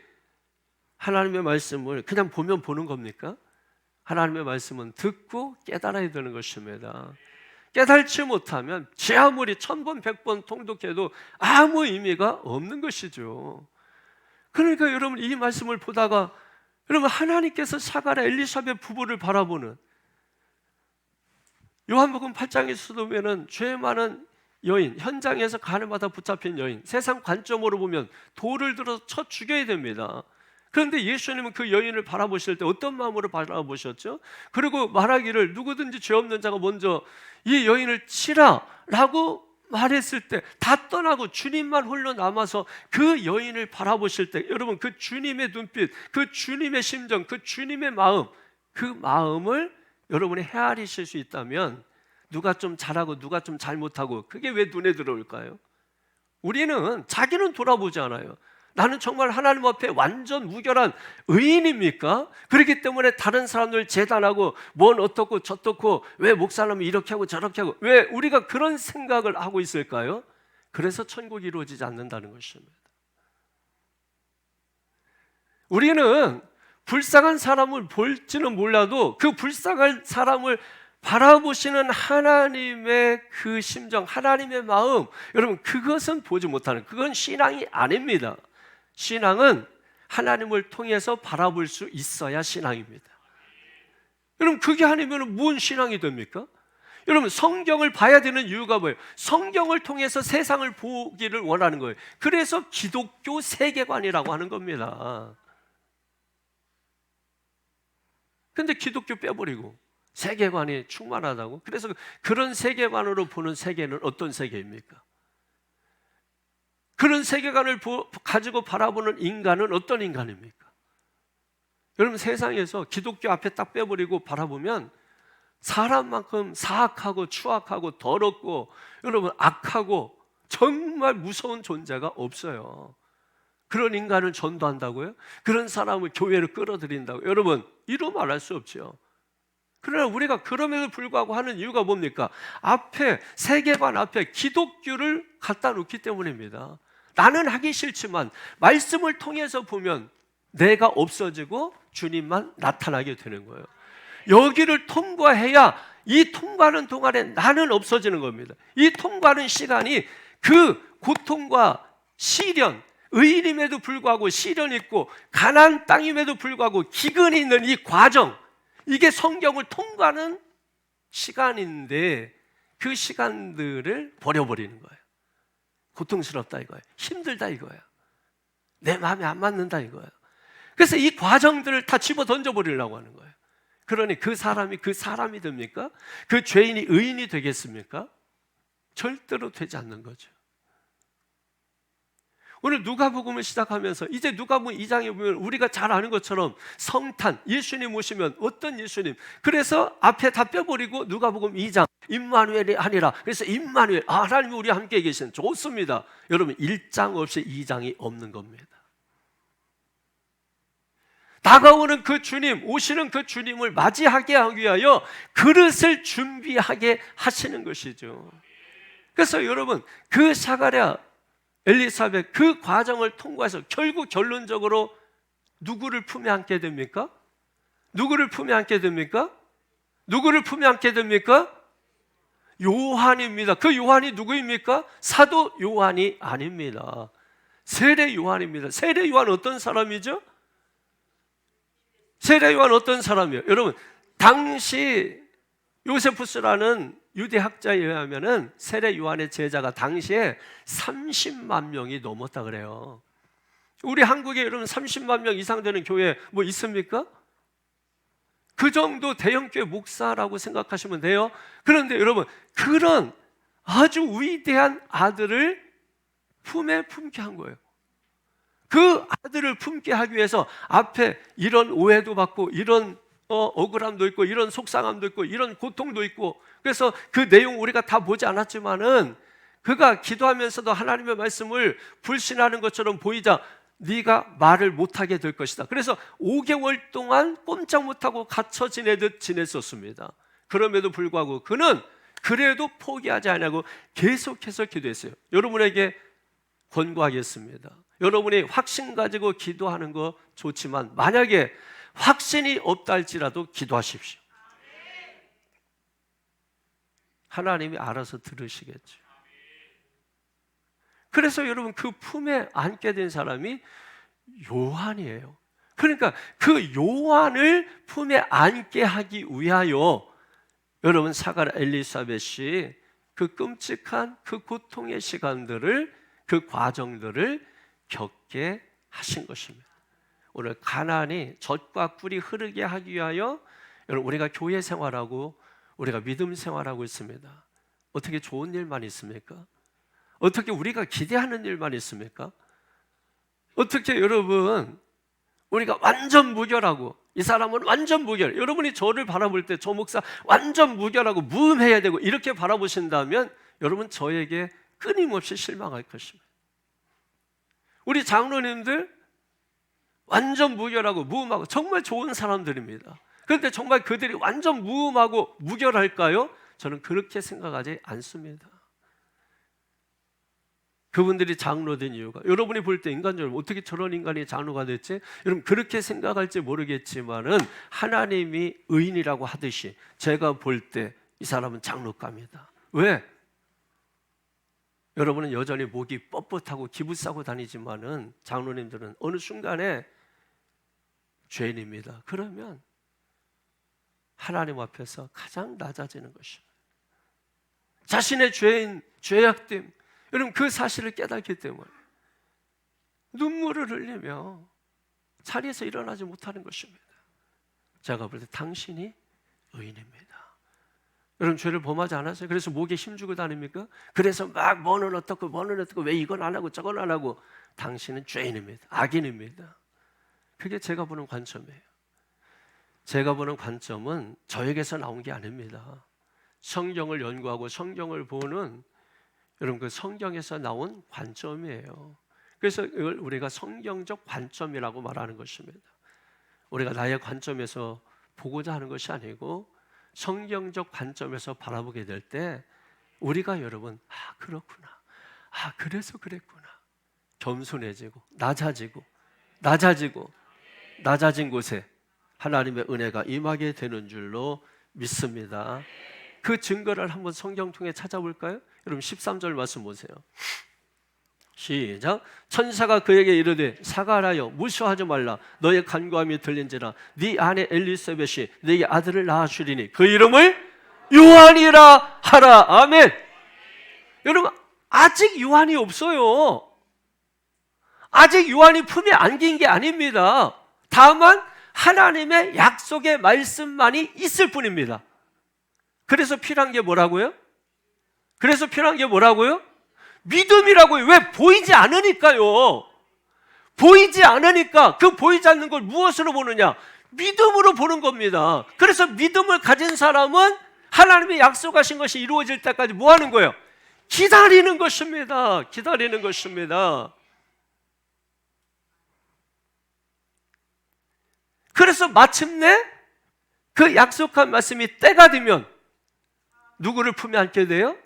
하나님의 말씀을 그냥 보면 보는 겁니까? 하나님의 말씀은 듣고 깨달아야 되는 것입니다. 깨달지 못하면 제 아무리 1000번 100번 통독해도 아무 의미가 없는 것이죠. 그러니까 여러분 이 말씀을 보다가 여러분 하나님께서 사가랴, 엘리사벳 부부를 바라보는, 요한복음 8장에서도 보면은 죄 많은 여인, 현장에서 가늠하다 붙잡힌 여인, 세상 관점으로 보면 돌을 들어서 쳐 죽여야 됩니다. 그런데 예수님은 그 여인을 바라보실 때 어떤 마음으로 바라보셨죠? 그리고 말하기를 누구든지 죄 없는 자가 먼저 이 여인을 치라 라고 말했을 때 다 떠나고 주님만 홀로 남아서 그 여인을 바라보실 때 여러분 그 주님의 눈빛, 그 주님의 심정, 그 주님의 마음, 그 마음을 여러분이 헤아리실 수 있다면 누가 좀 잘하고 누가 좀 잘못하고 그게 왜 눈에 들어올까요? 우리는 자기는 돌아보지 않아요. 나는 정말 하나님 앞에 완전 무결한 의인입니까? 그렇기 때문에 다른 사람들 재단하고 뭔 어떻고 저떻고 왜 목사님이 이렇게 하고 저렇게 하고, 왜 우리가 그런 생각을 하고 있을까요? 그래서 천국이 이루어지지 않는다는 것입니다. 우리는 불쌍한 사람을 볼지는 몰라도 그 불쌍한 사람을 바라보시는 하나님의 그 심정, 하나님의 마음, 여러분 그것은 보지 못하는, 그건 신앙이 아닙니다. 신앙은 하나님을 통해서 바라볼 수 있어야 신앙입니다. 여러분 그게 아니면 무슨 신앙이 됩니까? 여러분 성경을 봐야 되는 이유가 뭐예요? 성경을 통해서 세상을 보기를 원하는 거예요. 그래서 기독교 세계관이라고 하는 겁니다. 근데 기독교 빼버리고 세계관이 충만하다고? 그래서 그런 세계관으로 보는 세계는 어떤 세계입니까? 그런 세계관을 가지고 바라보는 인간은 어떤 인간입니까? 여러분, 세상에서 기독교 앞에 딱 빼버리고 바라보면 사람만큼 사악하고 추악하고 더럽고 여러분 악하고 정말 무서운 존재가 없어요. 그런 인간을 전도한다고요? 그런 사람을 교회로 끌어들인다고요? 여러분, 이루 말할 수 없죠. 그러나 우리가 그럼에도 불구하고 하는 이유가 뭡니까? 앞에 세계관 앞에 기독교를 갖다 놓기 때문입니다. 나는 하기 싫지만 말씀을 통해서 보면 내가 없어지고 주님만 나타나게 되는 거예요. 여기를 통과해야 이 통과하는 동안에 나는 없어지는 겁니다. 이 통과하는 시간이 그 고통과 시련, 의인임에도 불구하고 시련이 있고 가나안 땅임에도 불구하고 기근이 있는 이 과정, 이게 성경을 통과하는 시간인데 그 시간들을 버려버리는 거예요. 고통스럽다 이거예요. 힘들다 이거예요. 내 마음에 안 맞는다 이거예요. 그래서 이 과정들을 다 집어 던져버리려고 하는 거예요. 그러니 그 사람이 됩니까? 그 죄인이 의인이 되겠습니까? 절대로 되지 않는 거죠. 오늘 누가복음을 시작하면서 이제 누가복음 2장에 보면 우리가 잘 아는 것처럼 성탄, 예수님 오시면 어떤 예수님, 그래서 앞에 다 빼버리고 누가복음 2장 임마누엘이 아니라, 그래서 임마누엘, 하나님이 우리와 함께 계신, 좋습니다. 여러분, 1장 없이 2장이 없는 겁니다. 다가오는 그 주님, 오시는 그 주님을 맞이하게 하기 위하여 그릇을 준비하게 하시는 것이죠. 그래서 여러분, 그 사가랴, 엘리사벳 그 과정을 통과해서 결국 결론적으로 누구를 품에 안게 됩니까? 누구를 품에 안게 됩니까? 누구를 품에 안게 됩니까? 요한입니다. 그 요한이 누구입니까? 사도 요한이 아닙니다. 세례 요한입니다. 세례 요한 어떤 사람이죠? 세례 요한 어떤 사람이에요? 여러분, 당시 요세푸스라는 유대 학자에 의하면은 세례 요한의 제자가 당시에 30만 명이 넘었다 그래요. 우리 한국에 여러분 30만 명 이상 되는 교회 뭐 있습니까? 그 정도 대형교회 목사라고 생각하시면 돼요. 그런데 여러분, 그런 아주 위대한 아들을 품에 품게 한 거예요. 그 아들을 품게 하기 위해서 앞에 이런 오해도 받고 이런 억울함도 있고 이런 속상함도 있고 이런 고통도 있고, 그래서 그 내용 우리가 다 보지 않았지만은 그가 기도하면서도 하나님의 말씀을 불신하는 것처럼 보이자 네가 말을 못하게 될 것이다. 그래서 5개월 동안 꼼짝 못하고 갇혀 지내듯 지냈었습니다. 그럼에도 불구하고 그는 그래도 포기하지 않고 계속해서 기도했어요. 여러분에게 권고하겠습니다. 여러분이 확신 가지고 기도하는 거 좋지만 만약에 확신이 없다 할지라도 기도하십시오. 하나님이 알아서 들으시겠죠. 그래서 여러분, 그 품에 안게 된 사람이 요한이에요. 그러니까 그 요한을 품에 안게 하기 위하여 여러분, 사가랴 엘리사벳이 그 끔찍한 그 고통의 시간들을, 그 과정들을 겪게 하신 것입니다. 오늘 가나안이 젖과 꿀이 흐르게 하기 위하여 여러분, 우리가 교회 생활하고 우리가 믿음 생활하고 있습니다. 어떻게 좋은 일만 있습니까? 어떻게 우리가 기대하는 일만 있습니까? 어떻게 여러분, 우리가 완전 무결하고 이 사람은 완전 무결, 여러분이 저를 바라볼 때 저 목사 완전 무결하고 무음해야 되고 이렇게 바라보신다면 여러분, 저에게 끊임없이 실망할 것입니다. 우리 장로님들 완전 무결하고 무음하고 정말 좋은 사람들입니다. 그런데 정말 그들이 완전 무음하고 무결할까요? 저는 그렇게 생각하지 않습니다. 그분들이 장로 된 이유가, 여러분이 볼 때 인간적으로 어떻게 저런 인간이 장로가 됐지? 여러분, 그렇게 생각할지 모르겠지만은 하나님이 의인이라고 하듯이 제가 볼 때 이 사람은 장로감이다. 왜? 여러분은 여전히 목이 뻣뻣하고 기부 싸고 다니지만은 장로님들은 어느 순간에 죄인입니다. 그러면 하나님 앞에서 가장 낮아지는 것입니다. 자신의 죄인, 죄악됨, 여러분 그 사실을 깨닫기 때문에 눈물을 흘리며 자리에서 일어나지 못하는 것입니다. 제가 볼 때 당신이 의인입니다. 여러분 죄를 범하지 않았어요? 그래서 목에 힘주고 다닙니까? 그래서 막 뭐는 어떻고 왜 이건 안 하고 저건 안 하고 당신은 죄인입니다. 악인입니다. 그게 제가 보는 관점이에요. 제가 보는 관점은 저에게서 나온 게 아닙니다. 성경을 연구하고 성경을 보는 여러분 그 성경에서 나온 관점이에요. 그래서 이걸 우리가 성경적 관점이라고 말하는 것입니다. 우리가 나의 관점에서 보고자 하는 것이 아니고 성경적 관점에서 바라보게 될 때 우리가 여러분 그렇구나, 그래서 그랬구나, 겸손해지고 낮아진 곳에 하나님의 은혜가 임하게 되는 줄로 믿습니다. 그 증거를 한번 성경 통해 찾아볼까요? 여러분 13절 말씀 보세요. 시작. 천사가 그에게 이르되 사가라여 무서워하지 말라. 너의 간구함이 들린지라 네 아내 엘리사벳이 네게 아들을 낳아주리니 그 이름을 요한이라 하라. 아멘. 여러분 아직 요한이 없어요. 아직 요한이 품에 안긴 게 아닙니다. 다만 하나님의 약속의 말씀만이 있을 뿐입니다. 그래서 필요한 게 뭐라고요? 믿음이라고요. 왜? 보이지 않으니까요. 보이지 않으니까 그 보이지 않는 걸 무엇으로 보느냐? 믿음으로 보는 겁니다. 그래서 믿음을 가진 사람은 하나님의 약속하신 것이 이루어질 때까지 뭐 하는 거예요? 기다리는 것입니다. 그래서 마침내 그 약속한 말씀이 때가 되면 누구를 품에 안게 돼요?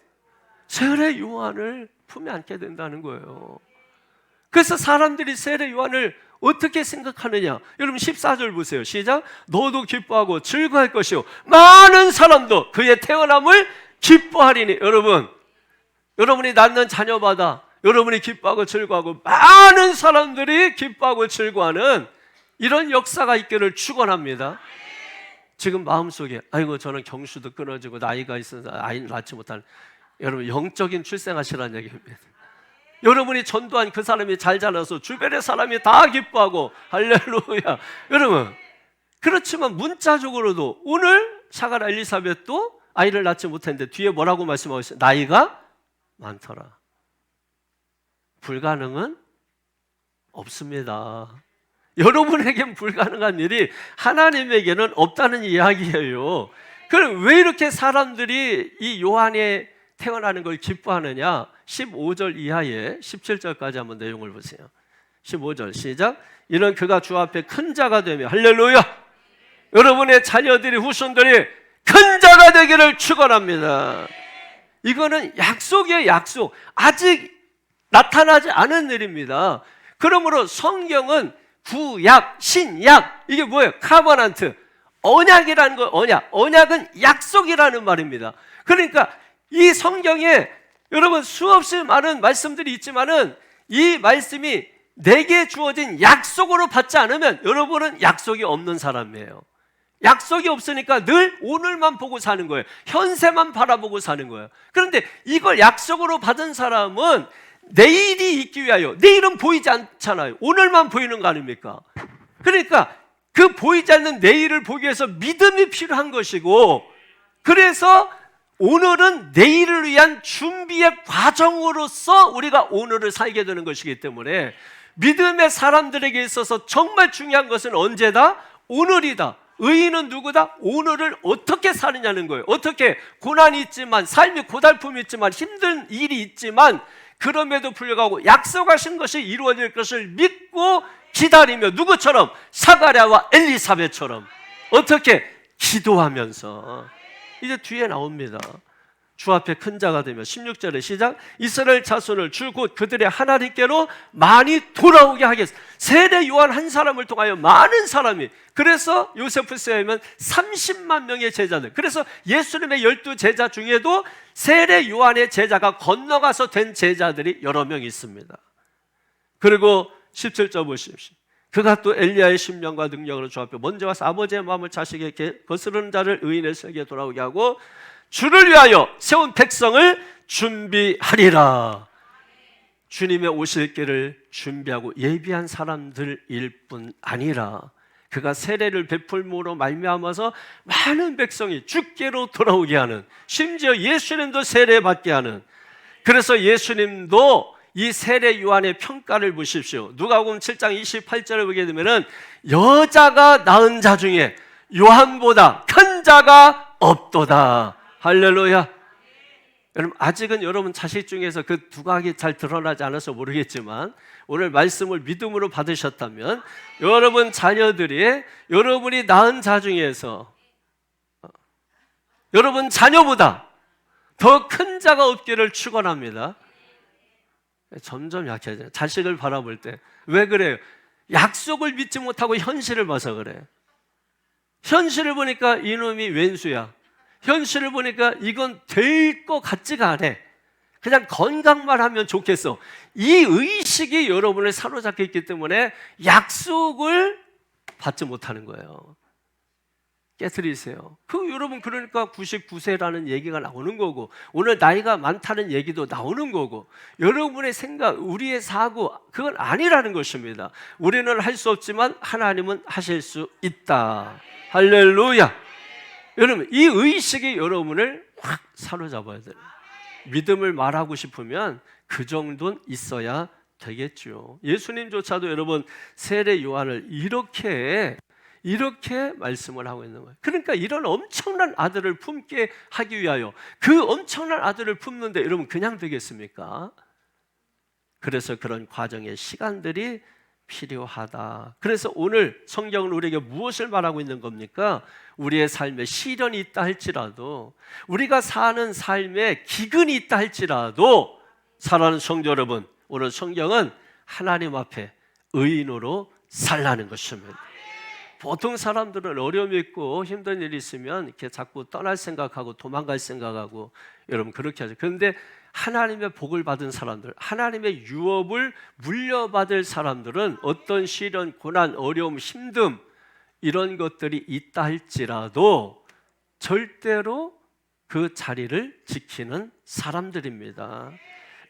세례 요한을 품에 안게 된다는 거예요. 그래서 사람들이 세례 요한을 어떻게 생각하느냐? 여러분 14절 보세요. 시작. 너도 기뻐하고 즐거워할 것이요 많은 사람도 그의 태어남을 기뻐하리니. 여러분이 낳는 자녀마다 여러분이 기뻐하고 즐거워하고 많은 사람들이 기뻐하고 즐거워하는 이런 역사가 있기를 축원합니다. 지금 마음속에 아이고 저는 경수도 끊어지고 나이가 있어서 아이를 낳지 못하는, 여러분 영적인 출생하시라는 얘기입니다. 여러분이 전도한 그 사람이 잘 자라서 주변의 사람이 다 기뻐하고 할렐루야. 여러분 그렇지만 문자적으로도 오늘 사가라 엘리사벳도 아이를 낳지 못했는데 뒤에 뭐라고 말씀하고 있어요? 나이가 많더라. 불가능은 없습니다. 여러분에겐 불가능한 일이 하나님에게는 없다는 이야기예요. 그럼 왜 이렇게 사람들이 이 요한의 태어나는 걸 기뻐하느냐? 15절 이하에 17절까지 한번 내용을 보세요. 15절 시작. 이는 그가 주 앞에 큰 자가 되며 할렐루야. 여러분의 자녀들이 후손들이 큰 자가 되기를 축원합니다. 이거는 약속이에요. 약속. 아직 나타나지 않은 일입니다. 그러므로 성경은 구약, 신약, 이게 뭐예요? 카버넌트, 언약이라는 거. 언약은 약속이라는 말입니다. 그러니까 이 성경에 여러분 수없이 많은 말씀들이 있지만은 이 말씀이 내게 주어진 약속으로 받지 않으면 여러분은 약속이 없는 사람이에요. 약속이 없으니까 늘 오늘만 보고 사는 거예요. 현세만 바라보고 사는 거예요. 그런데 이걸 약속으로 받은 사람은 내일이 있기 위하여, 내일은 보이지 않잖아요. 오늘만 보이는 거 아닙니까? 그러니까 그 보이지 않는 내일을 보기 위해서 믿음이 필요한 것이고, 그래서 오늘은 내일을 위한 준비의 과정으로서 우리가 오늘을 살게 되는 것이기 때문에 믿음의 사람들에게 있어서 정말 중요한 것은 언제다? 오늘이다. 의인은 누구다? 오늘을 어떻게 사느냐는 거예요. 어떻게? 고난이 있지만, 삶이 고달픔이 있지만, 힘든 일이 있지만 그럼에도 불구하고 약속하신 것이 이루어질 것을 믿고 기다리며, 누구처럼? 사가랴와 엘리사벳처럼. 어떻게? 기도하면서. 이제 뒤에 나옵니다. 주 앞에 큰 자가 되며 16절에 시작. 이스라엘 자손을 주 곧 그들의 하나님께로 많이 돌아오게 하겠습니다. 세례 요한 한 사람을 통하여 많은 사람이, 그래서 요세푸스에 하면 30만 명의 제자들, 그래서 예수님의 12제자 중에도 세례 요한의 제자가 건너가서 된 제자들이 여러 명 있습니다. 그리고 17절 보십시오. 그가 또 엘리야의 심령과 능력으로 주 앞에 먼저 와서 아버지의 마음을 자식에게 거스르는 자를 의인의 세계에 돌아오게 하고 주를 위하여 세운 백성을 준비하리라. 주님의 오실 길을 준비하고 예비한 사람들일 뿐 아니라, 그가 세례를 베풀므로 말미암아서 많은 백성이 주께로 돌아오게 하는, 심지어 예수님도 세례받게 하는. 그래서 예수님도 이 세례 요한의 평가를 보십시오. 누가복음 7장 28절을 보게 되면은 여자가 낳은 자 중에 요한보다 큰 자가 없도다. 할렐루야. 여러분, 아직은 여러분 자식 중에서 그 두각이 잘 드러나지 않아서 모르겠지만 오늘 말씀을 믿음으로 받으셨다면 여러분 자녀들이 여러분이 낳은 자 중에서 여러분 자녀보다 더 큰 자가 없기를 축원합니다. 점점 약해져요. 자식을 바라볼 때. 왜 그래요? 약속을 믿지 못하고 현실을 봐서 그래요. 현실을 보니까 이놈이 왼수야. 현실을 보니까 이건 될 것 같지가 않아. 그냥 건강만 하면 좋겠어. 이 의식이 여러분을 사로잡혀 있기 때문에 약속을 받지 못하는 거예요. 깨트리세요. 여러분, 그러니까 99세라는 얘기가 나오는 거고, 오늘 나이가 많다는 얘기도 나오는 거고, 여러분의 생각, 우리의 사고, 그건 아니라는 것입니다. 우리는 할 수 없지만 하나님은 하실 수 있다. 할렐루야. 여러분, 이 의식이 여러분을 확 사로잡아야 돼요. 믿음을 말하고 싶으면 그 정도는 있어야 되겠죠. 예수님조차도 여러분 세례 요한을 이렇게 말씀을 하고 있는 거예요. 그러니까 이런 엄청난 아들을 품게 하기 위하여, 그 엄청난 아들을 품는데 여러분 그냥 되겠습니까? 그래서 그런 과정의 시간들이 필요하다. 그래서 오늘 성경은 우리에게 무엇을 말하고 있는 겁니까? 우리의 삶에 시련이 있다 할지라도, 우리가 사는 삶에 기근이 있다 할지라도, 사랑하는 성도 여러분, 오늘 성경은 하나님 앞에 의인으로 살라는 것입니다. 보통 사람들은 어려움이 있고 힘든 일이 있으면 이렇게 자꾸 떠날 생각하고 도망갈 생각하고, 여러분 그렇게 하죠. 그런데 하나님의 복을 받은 사람들, 하나님의 유업을 물려받을 사람들은 어떤 시련, 고난, 어려움, 힘듦 이런 것들이 있다 할지라도 절대로 그 자리를 지키는 사람들입니다.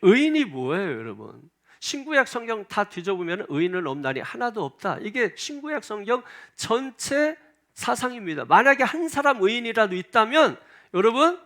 의인이 뭐예요, 여러분? 신구약 성경 다 뒤져보면 의인은 없나니 하나도 없다. 이게 신구약 성경 전체 사상입니다. 만약에 한 사람 의인이라도 있다면 여러분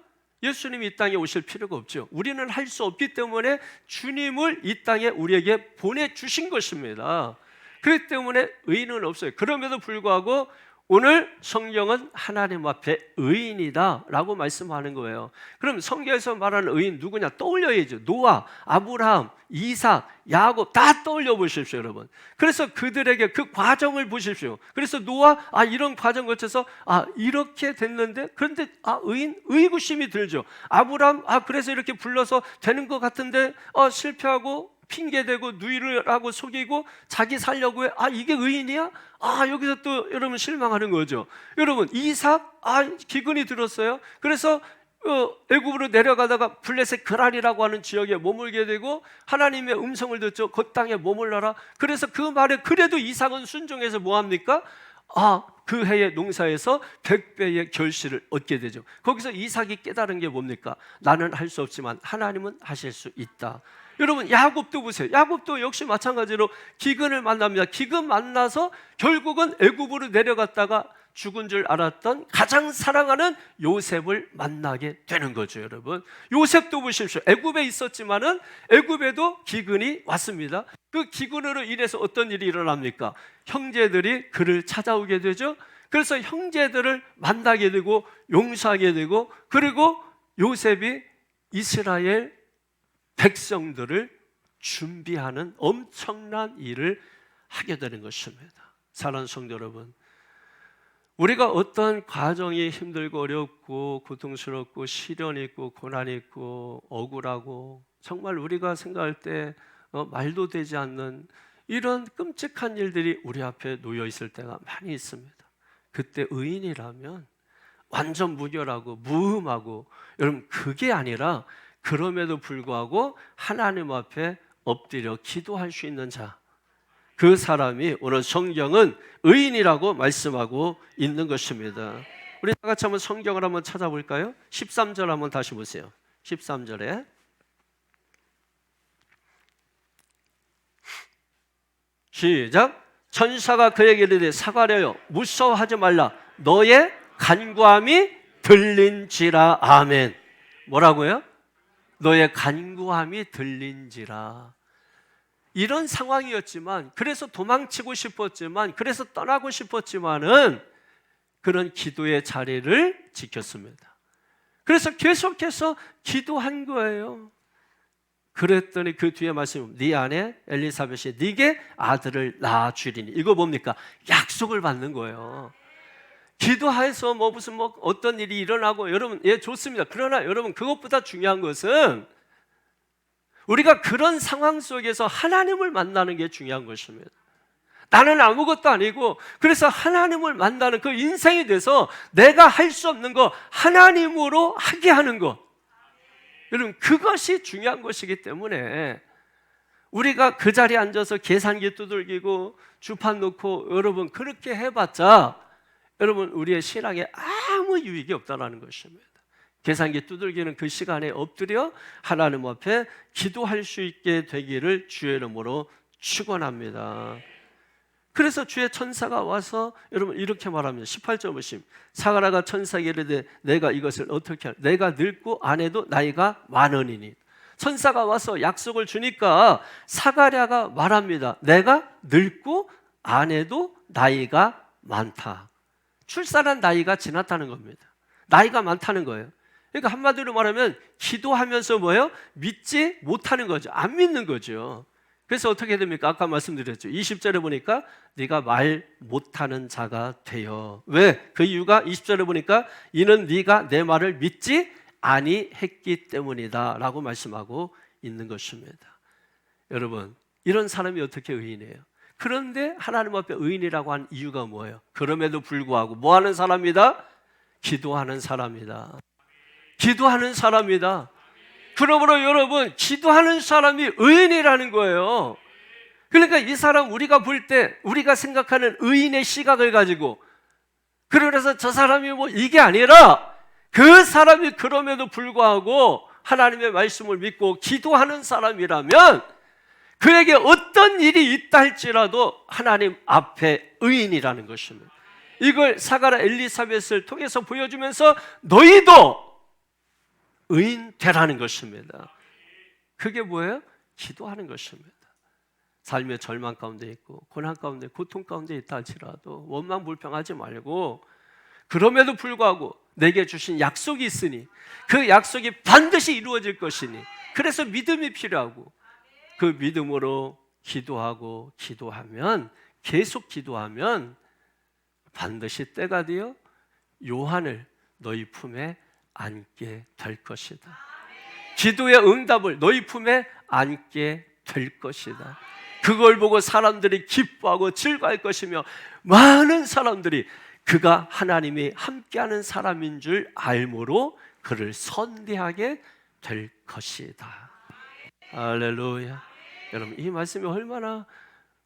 예수님이 이 땅에 오실 필요가 없죠. 우리는 할 수 없기 때문에 주님을 이 땅에 우리에게 보내주신 것입니다. 그렇기 때문에 의인은 없어요. 그럼에도 불구하고 오늘 성경은 하나님 앞에 의인이다 라고 말씀하는 거예요. 그럼 성경에서 말하는 의인 누구냐? 떠올려야죠. 노아, 아브라함, 이삭, 야곱 다 떠올려 보십시오, 여러분. 그래서 그들에게 그 과정을 보십시오. 그래서 노아, 이런 과정 거쳐서 이렇게 됐는데, 그런데 의인, 의구심이 들죠. 아브라함, 그래서 이렇게 불러서 되는 것 같은데 실패하고 핑계대고 누이를 하고 속이고 자기 살려고 해. 이게 의인이야? 여기서 또 여러분 실망하는 거죠. 여러분 이삭, 기근이 들었어요. 그래서 애굽으로 내려가다가 블레셋 그랄이라고 하는 지역에 머물게 되고 하나님의 음성을 듣죠. 그 땅에 머물러라. 그래서 그 말에 그래도 이삭은 순종해서 뭐합니까? 그 해의 농사에서 100배의 결실을 얻게 되죠. 거기서 이삭이 깨달은 게 뭡니까? 나는 할 수 없지만 하나님은 하실 수 있다. 여러분 야곱도 보세요. 야곱도 역시 마찬가지로 기근을 만납니다. 기근 만나서 결국은 애굽으로 내려갔다가 죽은 줄 알았던 가장 사랑하는 요셉을 만나게 되는 거죠, 여러분. 요셉도 보십시오. 애굽에 있었지만은 애굽에도 기근이 왔습니다. 그 기근으로 인해서 어떤 일이 일어납니까? 형제들이 그를 찾아오게 되죠. 그래서 형제들을 만나게 되고 용서하게 되고, 그리고 요셉이 이스라엘 백성들을 준비하는 엄청난 일을 하게 되는 것입니다. 사랑하는 성도 여러분, 우리가 어떤 과정이 힘들고 어렵고 고통스럽고 시련이 있고 고난이 있고 억울하고 정말 우리가 생각할 때 말도 되지 않는 이런 끔찍한 일들이 우리 앞에 놓여 있을 때가 많이 있습니다. 그때 의인이라면 완전 무결하고 무음하고, 여러분 그게 아니라 그럼에도 불구하고 하나님 앞에 엎드려 기도할 수 있는 자, 그 사람이 오늘 성경은 의인이라고 말씀하고 있는 것입니다. 우리 다 같이 한번 성경을 한번 찾아볼까요? 13절 한번 다시 보세요. 13절에 시작. 천사가 그에게 이르되 사가랴여 무서워하지 말라 너의 간구함이 들린지라. 아멘. 뭐라고요? 너의 간구함이 들린지라. 이런 상황이었지만, 그래서 도망치고 싶었지만, 그래서 떠나고 싶었지만은 그런 기도의 자리를 지켰습니다. 그래서 계속해서 기도한 거예요. 그랬더니 그 뒤에 말씀, 네 아내 엘리사벳이 네게 아들을 낳아주리니. 이거 뭡니까? 약속을 받는 거예요. 기도해서 무슨 어떤 일이 일어나고, 여러분, 예, 좋습니다. 그러나 여러분, 그것보다 중요한 것은 우리가 그런 상황 속에서 하나님을 만나는 게 중요한 것입니다. 나는 아무것도 아니고, 그래서 하나님을 만나는 그 인생이 돼서 내가 할 수 없는 거 하나님으로 하게 하는 것, 여러분, 그것이 중요한 것이기 때문에 우리가 그 자리에 앉아서 계산기 두들기고 주판 놓고 여러분 그렇게 해봤자 여러분 우리의 신앙에 아무 유익이 없다는 것입니다. 계산기 두들기는 그 시간에 엎드려 하나님 앞에 기도할 수 있게 되기를 주의 이름으로 축원합니다. 그래서 주의 천사가 와서 여러분 이렇게 말합니다. 18절 보시면 사가랴가 천사에게 이르되 내가 이것을 어떻게 하랴? 내가 늙고 아내도 나이가 많으니니. 천사가 와서 약속을 주니까 사가랴가 말합니다. 내가 늙고 아내도 나이가 많다. 출산한 나이가 지났다는 겁니다. 나이가 많다는 거예요. 그러니까 한마디로 말하면 기도하면서 뭐예요? 믿지 못하는 거죠. 안 믿는 거죠. 그래서 어떻게 됩니까? 아까 말씀드렸죠. 20절에 보니까 네가 말 못하는 자가 되어. 왜? 그 이유가 20절에 보니까 이는 네가 내 말을 믿지 아니했기 때문이다 라고 말씀하고 있는 것입니다. 여러분, 이런 사람이 어떻게 의인이에요? 그런데 하나님 앞에 의인이라고 한 이유가 뭐예요? 그럼에도 불구하고 뭐 하는 사람이다? 기도하는 사람이다. 기도하는 사람이다. 그러므로 여러분, 기도하는 사람이 의인이라는 거예요. 그러니까 이 사람 우리가 볼 때 우리가 생각하는 의인의 시각을 가지고, 그래서 저 사람이 이게 아니라 그 사람이 그럼에도 불구하고 하나님의 말씀을 믿고 기도하는 사람이라면 그에게 어떤 일이 있다 할지라도 하나님 앞에 의인이라는 것입니다. 이걸 사가랴 엘리사벳을 통해서 보여주면서 너희도 의인 되라는 것입니다. 그게 뭐예요? 기도하는 것입니다. 삶의 절망 가운데 있고 고난 가운데 고통 가운데 있다 할지라도 원망 불평하지 말고, 그럼에도 불구하고 내게 주신 약속이 있으니 그 약속이 반드시 이루어질 것이니, 그래서 믿음이 필요하고 그 믿음으로 기도하고 기도하면, 계속 기도하면 반드시 때가 되어 요한을 너희 품에 안게 될 것이다. 기도의 응답을 너희 품에 안게 될 것이다. 그걸 보고 사람들이 기뻐하고 즐거워할 것이며 많은 사람들이 그가 하나님이 함께하는 사람인 줄 알므로 그를 선대하게 될 것이다. 할렐루야. 여러분, 이 말씀이 얼마나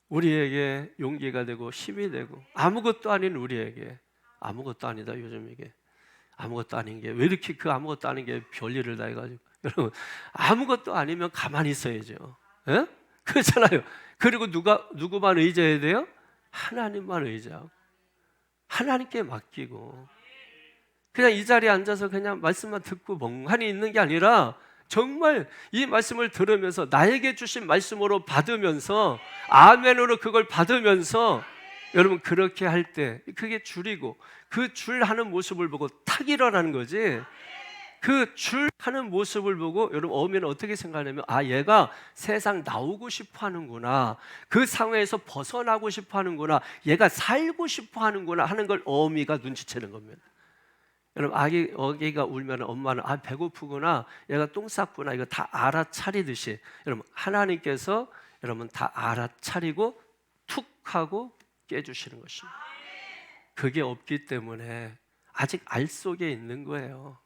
우리에게 용기가 되고 힘이 되고, 아무것도 아닌 우리에게, 아무것도 아니다 요즘 이게 아무것도 아닌 게 왜 이렇게 그 아무것도 아닌 게 별일을 다 해가지고, 여러분 아무것도 아니면 가만히 있어야죠. 예? 그렇잖아요. 그리고 누구만 의지해야 돼요? 하나님만 의지하고 하나님께 맡기고, 그냥 이 자리에 앉아서 그냥 말씀만 듣고 멍하니 있는 게 아니라 정말 이 말씀을 들으면서 나에게 주신 말씀으로 받으면서 아멘으로 그걸 받으면서, 여러분 그렇게 할 때 그게 줄이고 그 줄 하는 모습을 보고 탁 일어나는 거지. 그 줄 하는 모습을 보고 여러분 어미는 어떻게 생각하냐면, 아, 얘가 세상 나오고 싶어 하는구나, 그 상황에서 벗어나고 싶어 하는구나, 얘가 살고 싶어 하는구나 하는 걸 어미가 눈치채는 겁니다. 여러분 아기가 울면 엄마는 아 배고프구나, 얘가 똥 쌌구나, 이거 다 알아차리듯이 여러분 하나님께서 여러분 다 알아차리고 툭 하고 깨주시는 것입니다. 그게 없기 때문에 아직 알 속에 있는 거예요.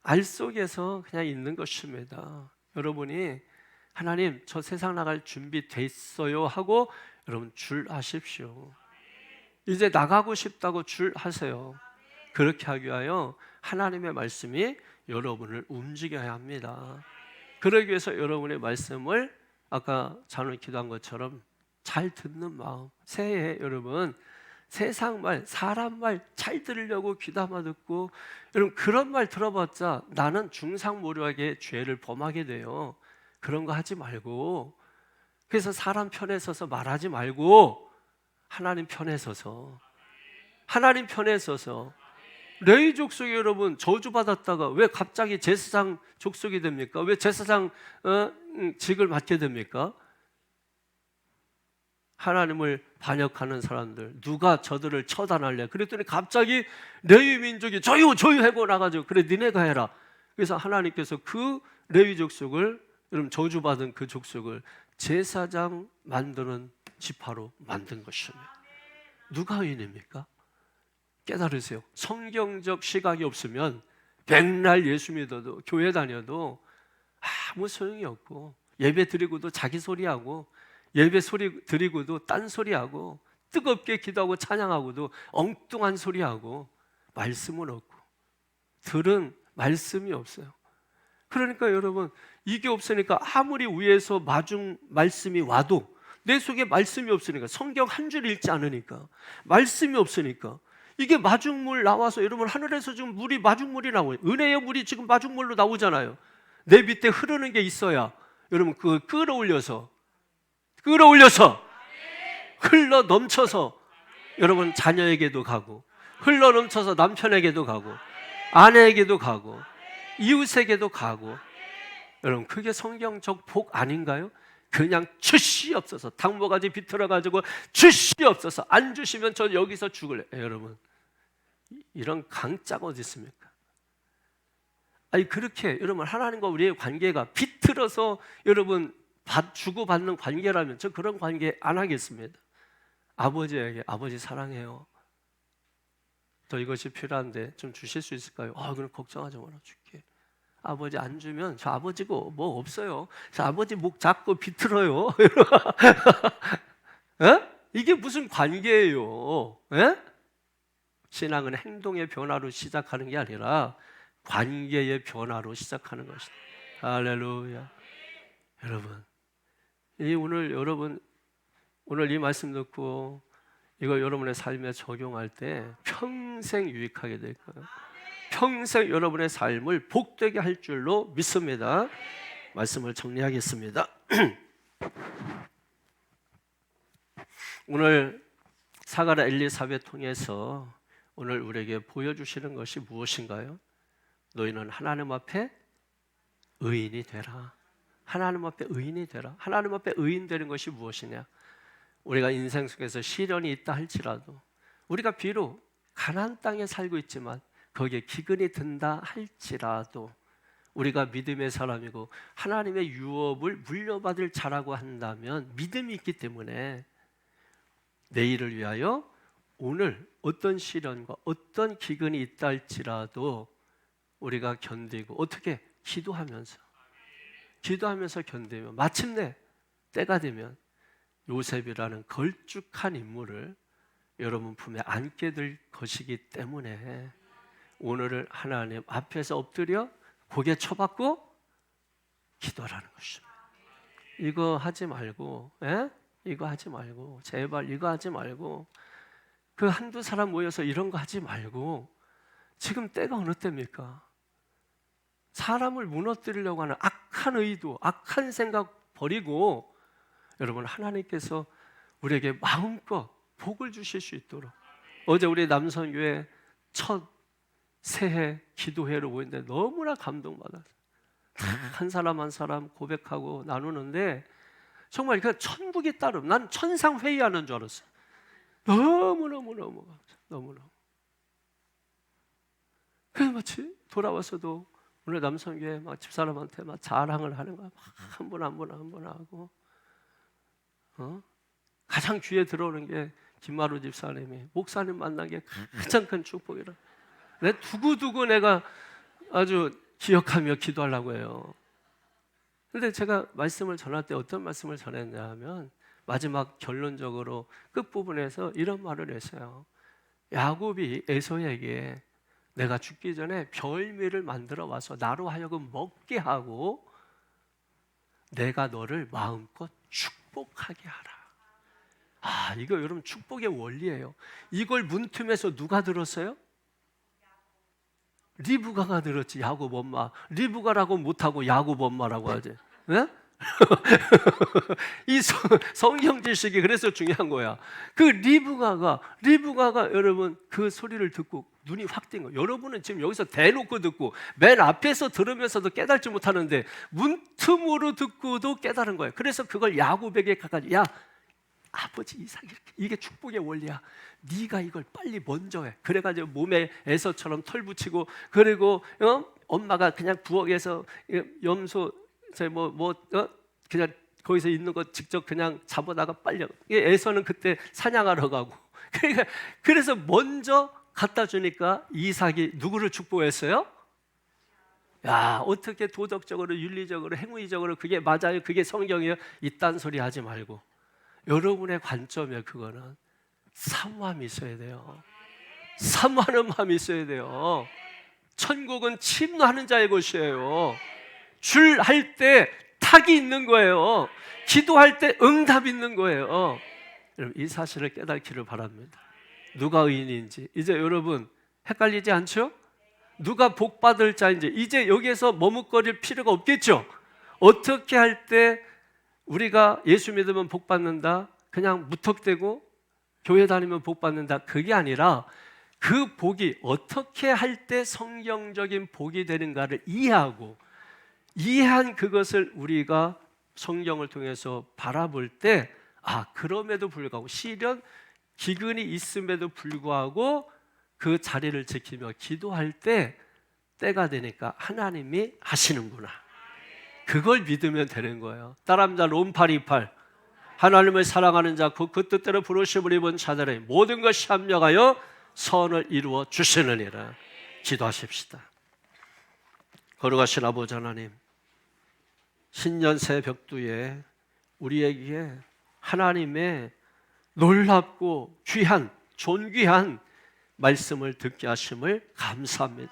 알 속에서 그냥 있는 것입니다. 여러분이 하나님 저 세상 나갈 준비 됐어요 하고 여러분 줄 하십시오. 이제 나가고 싶다고 줄 하세요. 그렇게 하기 위하여 하나님의 말씀이 여러분을 움직여야 합니다. 그러기 위해서 여러분의 말씀을 아까 자는 기도한 것처럼 잘 듣는 마음. 새해 여러분 세상 말, 사람 말 잘 들으려고 귀담아 듣고, 여러분 그런 말 들어봤자 나는 중상모략의 죄를 범하게 돼요. 그런 거 하지 말고, 그래서 사람 편에 서서 말하지 말고 하나님 편에 서서, 하나님 편에 서서. 레위 족속이 여러분 저주받았다가 왜 갑자기 제사장 족속이 됩니까? 왜 제사장 직을 맡게 됩니까? 하나님을 반역하는 사람들, 누가 저들을 처단할래? 그랬더니 갑자기 레위 민족이 조유 하고 나가지고, 그래 니네가 해라. 그래서 하나님께서 그 레위 족속을, 여러분 저주받은 그 족속을 제사장 만드는 지파로 만든 것입니다. 누가 의인입니까? 깨달으세요. 성경적 시각이 없으면 백날 예수 믿어도 교회 다녀도 아무 소용이 없고, 예배 드리고도 자기 소리하고, 예배 소리 드리고도 딴 소리하고, 뜨겁게 기도하고 찬양하고도 엉뚱한 소리하고, 말씀은 없고, 들은 말씀이 없어요. 그러니까 여러분 이게 없으니까 아무리 위에서 마중 말씀이 와도 내 속에 말씀이 없으니까, 성경 한 줄 읽지 않으니까, 말씀이 없으니까, 이게 마중물 나와서, 여러분 하늘에서 지금 물이 마중물이 나오요. 은혜의 물이 지금 마중물로 나오잖아요. 내 밑에 흐르는 게 있어야 여러분 그걸 끌어올려서 흘러 넘쳐서 여러분 자녀에게도 가고, 흘러 넘쳐서 남편에게도 가고, 아내에게도 가고, 이웃에게도 가고. 여러분 그게 성경적 복 아닌가요? 그냥 주시옵소서, 당모가지 비틀어가지고 주시옵소서, 안 주시면 저 여기서 죽을래. 여러분 이런 강짜가 어디 있습니까? 아니 그렇게 여러분 하나님과 우리의 관계가 비틀어서 여러분 주고받는 관계라면 저 그런 관계 안 하겠습니다. 아버지에게, 아버지 사랑해요, 더 이것이 필요한데 좀 주실 수 있을까요? 그럼 걱정하지 마라, 줄게. 아버지 안 주면 저 아버지고 뭐 없어요. 저 아버지 목 잡고 비틀어요. 이게 무슨 관계예요? 신앙은 행동의 변화로 시작하는 게 아니라 관계의 변화로 시작하는 것이다. 할렐루야. 여러분, 오늘 이 말씀 듣고 이거 여러분의 삶에 적용할 때 평생 유익하게 될 거예요. 평생 여러분의 삶을 복되게 할 줄로 믿습니다. 말씀을 정리하겠습니다. 오늘 사가랴 1, 2, 4회 통해서 오늘 우리에게 보여주시는 것이 무엇인가요? 너희는 하나님 앞에 의인이 되라. 하나님 앞에 의인이 되라. 하나님 앞에 의인 되는 것이 무엇이냐? 우리가 인생 속에서 시련이 있다 할지라도, 우리가 비록 가나안 땅에 살고 있지만 거기에 기근이 든다 할지라도, 우리가 믿음의 사람이고 하나님의 유업을 물려받을 자라고 한다면 믿음이 있기 때문에 내일을 위하여 오늘 어떤 시련과 어떤 기근이 있다 할지라도 우리가 견디고, 어떻게? 기도하면서 견디면 마침내 때가 되면 요셉이라는 걸쭉한 인물을 여러분 품에 안게 될 것이기 때문에 오늘을 하나님 앞에서 엎드려 고개 쳐박고 기도하라는 것입니다. 이거 하지 말고, 이거 하지 말고, 제발 이거 하지 말고, 그 한두 사람 모여서 이런 거 하지 말고. 지금 때가 어느 때입니까? 사람을 무너뜨리려고 하는 악한 의도, 악한 생각 버리고 여러분 하나님께서 우리에게 마음껏 복을 주실 수 있도록. 어제 우리 남성교회 첫 새해 기도회로 모였는데 너무나 감동받았어요. 한 사람 한 사람 고백하고 나누는데 정말 그 천국이 따름, 난 천상 회의하는 줄 알았어요. 너무너무 그래서 마치 돌아와서도 오늘 남성교회 막 집사람한테 막 자랑을 하는 거야. 한 분 하고, 가장 귀에 들어오는 게 김마루 집사님이 목사님 만난 게 가장 큰 축복이라. 내 두고두고 내가 아주 기억하며 기도하려고 해요. 그런데 제가 말씀을 전할 때 어떤 말씀을 전했냐 하면, 마지막 결론적으로 끝부분에서 이런 말을 했어요. 야곱이 에서에게 내가 죽기 전에 별미를 만들어 와서 나로 하여금 먹게 하고 내가 너를 마음껏 축복하게 하라. 이거 여러분 축복의 원리예요. 이걸 문틈에서 누가 들었어요? 리브가가 들었지. 야곱 엄마. 리브가라고 못하고 야곱 엄마라고 하지. 네? 이 성경 지식이 그래서 중요한 거야. 그 리브가가 여러분 그 소리를 듣고 눈이 확 뜬 거예요. 여러분은 지금 여기서 대놓고 듣고 맨 앞에서 들으면서도 깨달지 못하는데 문틈으로 듣고도 깨달은 거예요. 그래서 그걸 야곱에게 가가지고, 야 아버지 이삭, 이게 축복의 원리야. 네가 이걸 빨리 먼저 해. 그래가지고 몸에 에서처럼 털 붙이고, 그리고 엄마가 그냥 부엌에서 염소 그냥 거기서 있는 거 직접 그냥 잡아다가 빨려. 에서는 그때 사냥하러 가고. 그러니까 그래서 먼저 갖다 주니까 이삭이 누구를 축복했어요? 야, 어떻게 도덕적으로, 윤리적으로, 행위적으로 그게 맞아요? 그게 성경이에요? 이딴 소리 하지 말고 여러분의 관점에 그거는 사모함이 있어야 돼요. 사모하는 마음이 있어야 돼요. 천국은 침노하는 자의 곳이에요. 줄 할 때 탁이 있는 거예요. 기도할 때 응답이 있는 거예요. 여러분 이 사실을 깨닫기를 바랍니다. 누가 의인인지 이제 여러분 헷갈리지 않죠? 누가 복 받을 자인지 이제 여기에서 머뭇거릴 필요가 없겠죠? 어떻게 할 때 우리가 예수 믿으면 복 받는다, 그냥 무턱대고 교회 다니면 복 받는다, 그게 아니라 그 복이 어떻게 할 때 성경적인 복이 되는가를 이해하고, 이해한 그것을 우리가 성경을 통해서 바라볼 때 그럼에도 불구하고 시련, 기근이 있음에도 불구하고 그 자리를 지키며 기도할 때 때가 되니까 하나님이 하시는구나, 그걸 믿으면 되는 거예요. 따라합니다. 롬 8:28 하나님을 사랑하는 자 그 뜻대로 부르심을 입은 자들의 모든 것이 합력하여 선을 이루어 주시느니라. 기도하십시다. 거룩하신 아버지 하나님, 신년 새벽두에 우리에게 하나님의 놀랍고 귀한 존귀한 말씀을 듣게 하심을 감사합니다.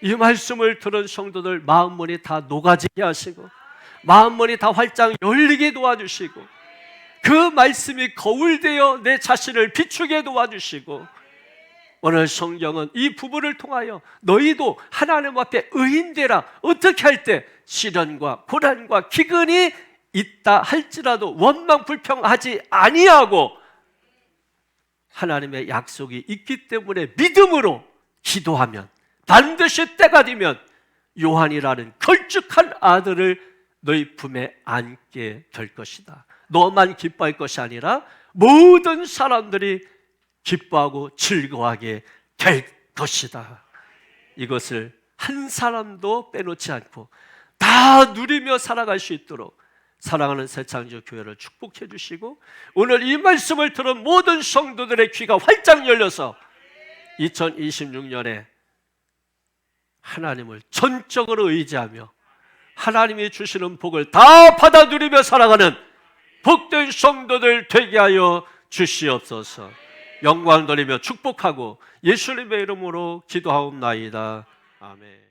이 말씀을 들은 성도들 마음문이 다 녹아지게 하시고 마음문이 다 활짝 열리게 도와주시고 그 말씀이 거울되어 내 자신을 비추게 도와주시고, 오늘 성경은 이 부부를 통하여 너희도 하나님 앞에 의인되라. 어떻게 할 때 시련과 고난과 기근이 있다 할지라도 원망 불평하지 아니하고 하나님의 약속이 있기 때문에 믿음으로 기도하면 반드시 때가 되면 요한이라는 걸쭉한 아들을 너희 품에 안게 될 것이다. 너만 기뻐할 것이 아니라 모든 사람들이 기뻐하고 즐거워하게 될 것이다. 이것을 한 사람도 빼놓지 않고 다 누리며 살아갈 수 있도록 사랑하는 새창조 교회를 축복해 주시고, 오늘 이 말씀을 들은 모든 성도들의 귀가 활짝 열려서 2026년에 하나님을 전적으로 의지하며 하나님이 주시는 복을 다 받아 누리며 살아가는 복된 성도들 되게 하여 주시옵소서. 영광 돌리며 축복하고 예수님의 이름으로 기도하옵나이다. 아멘.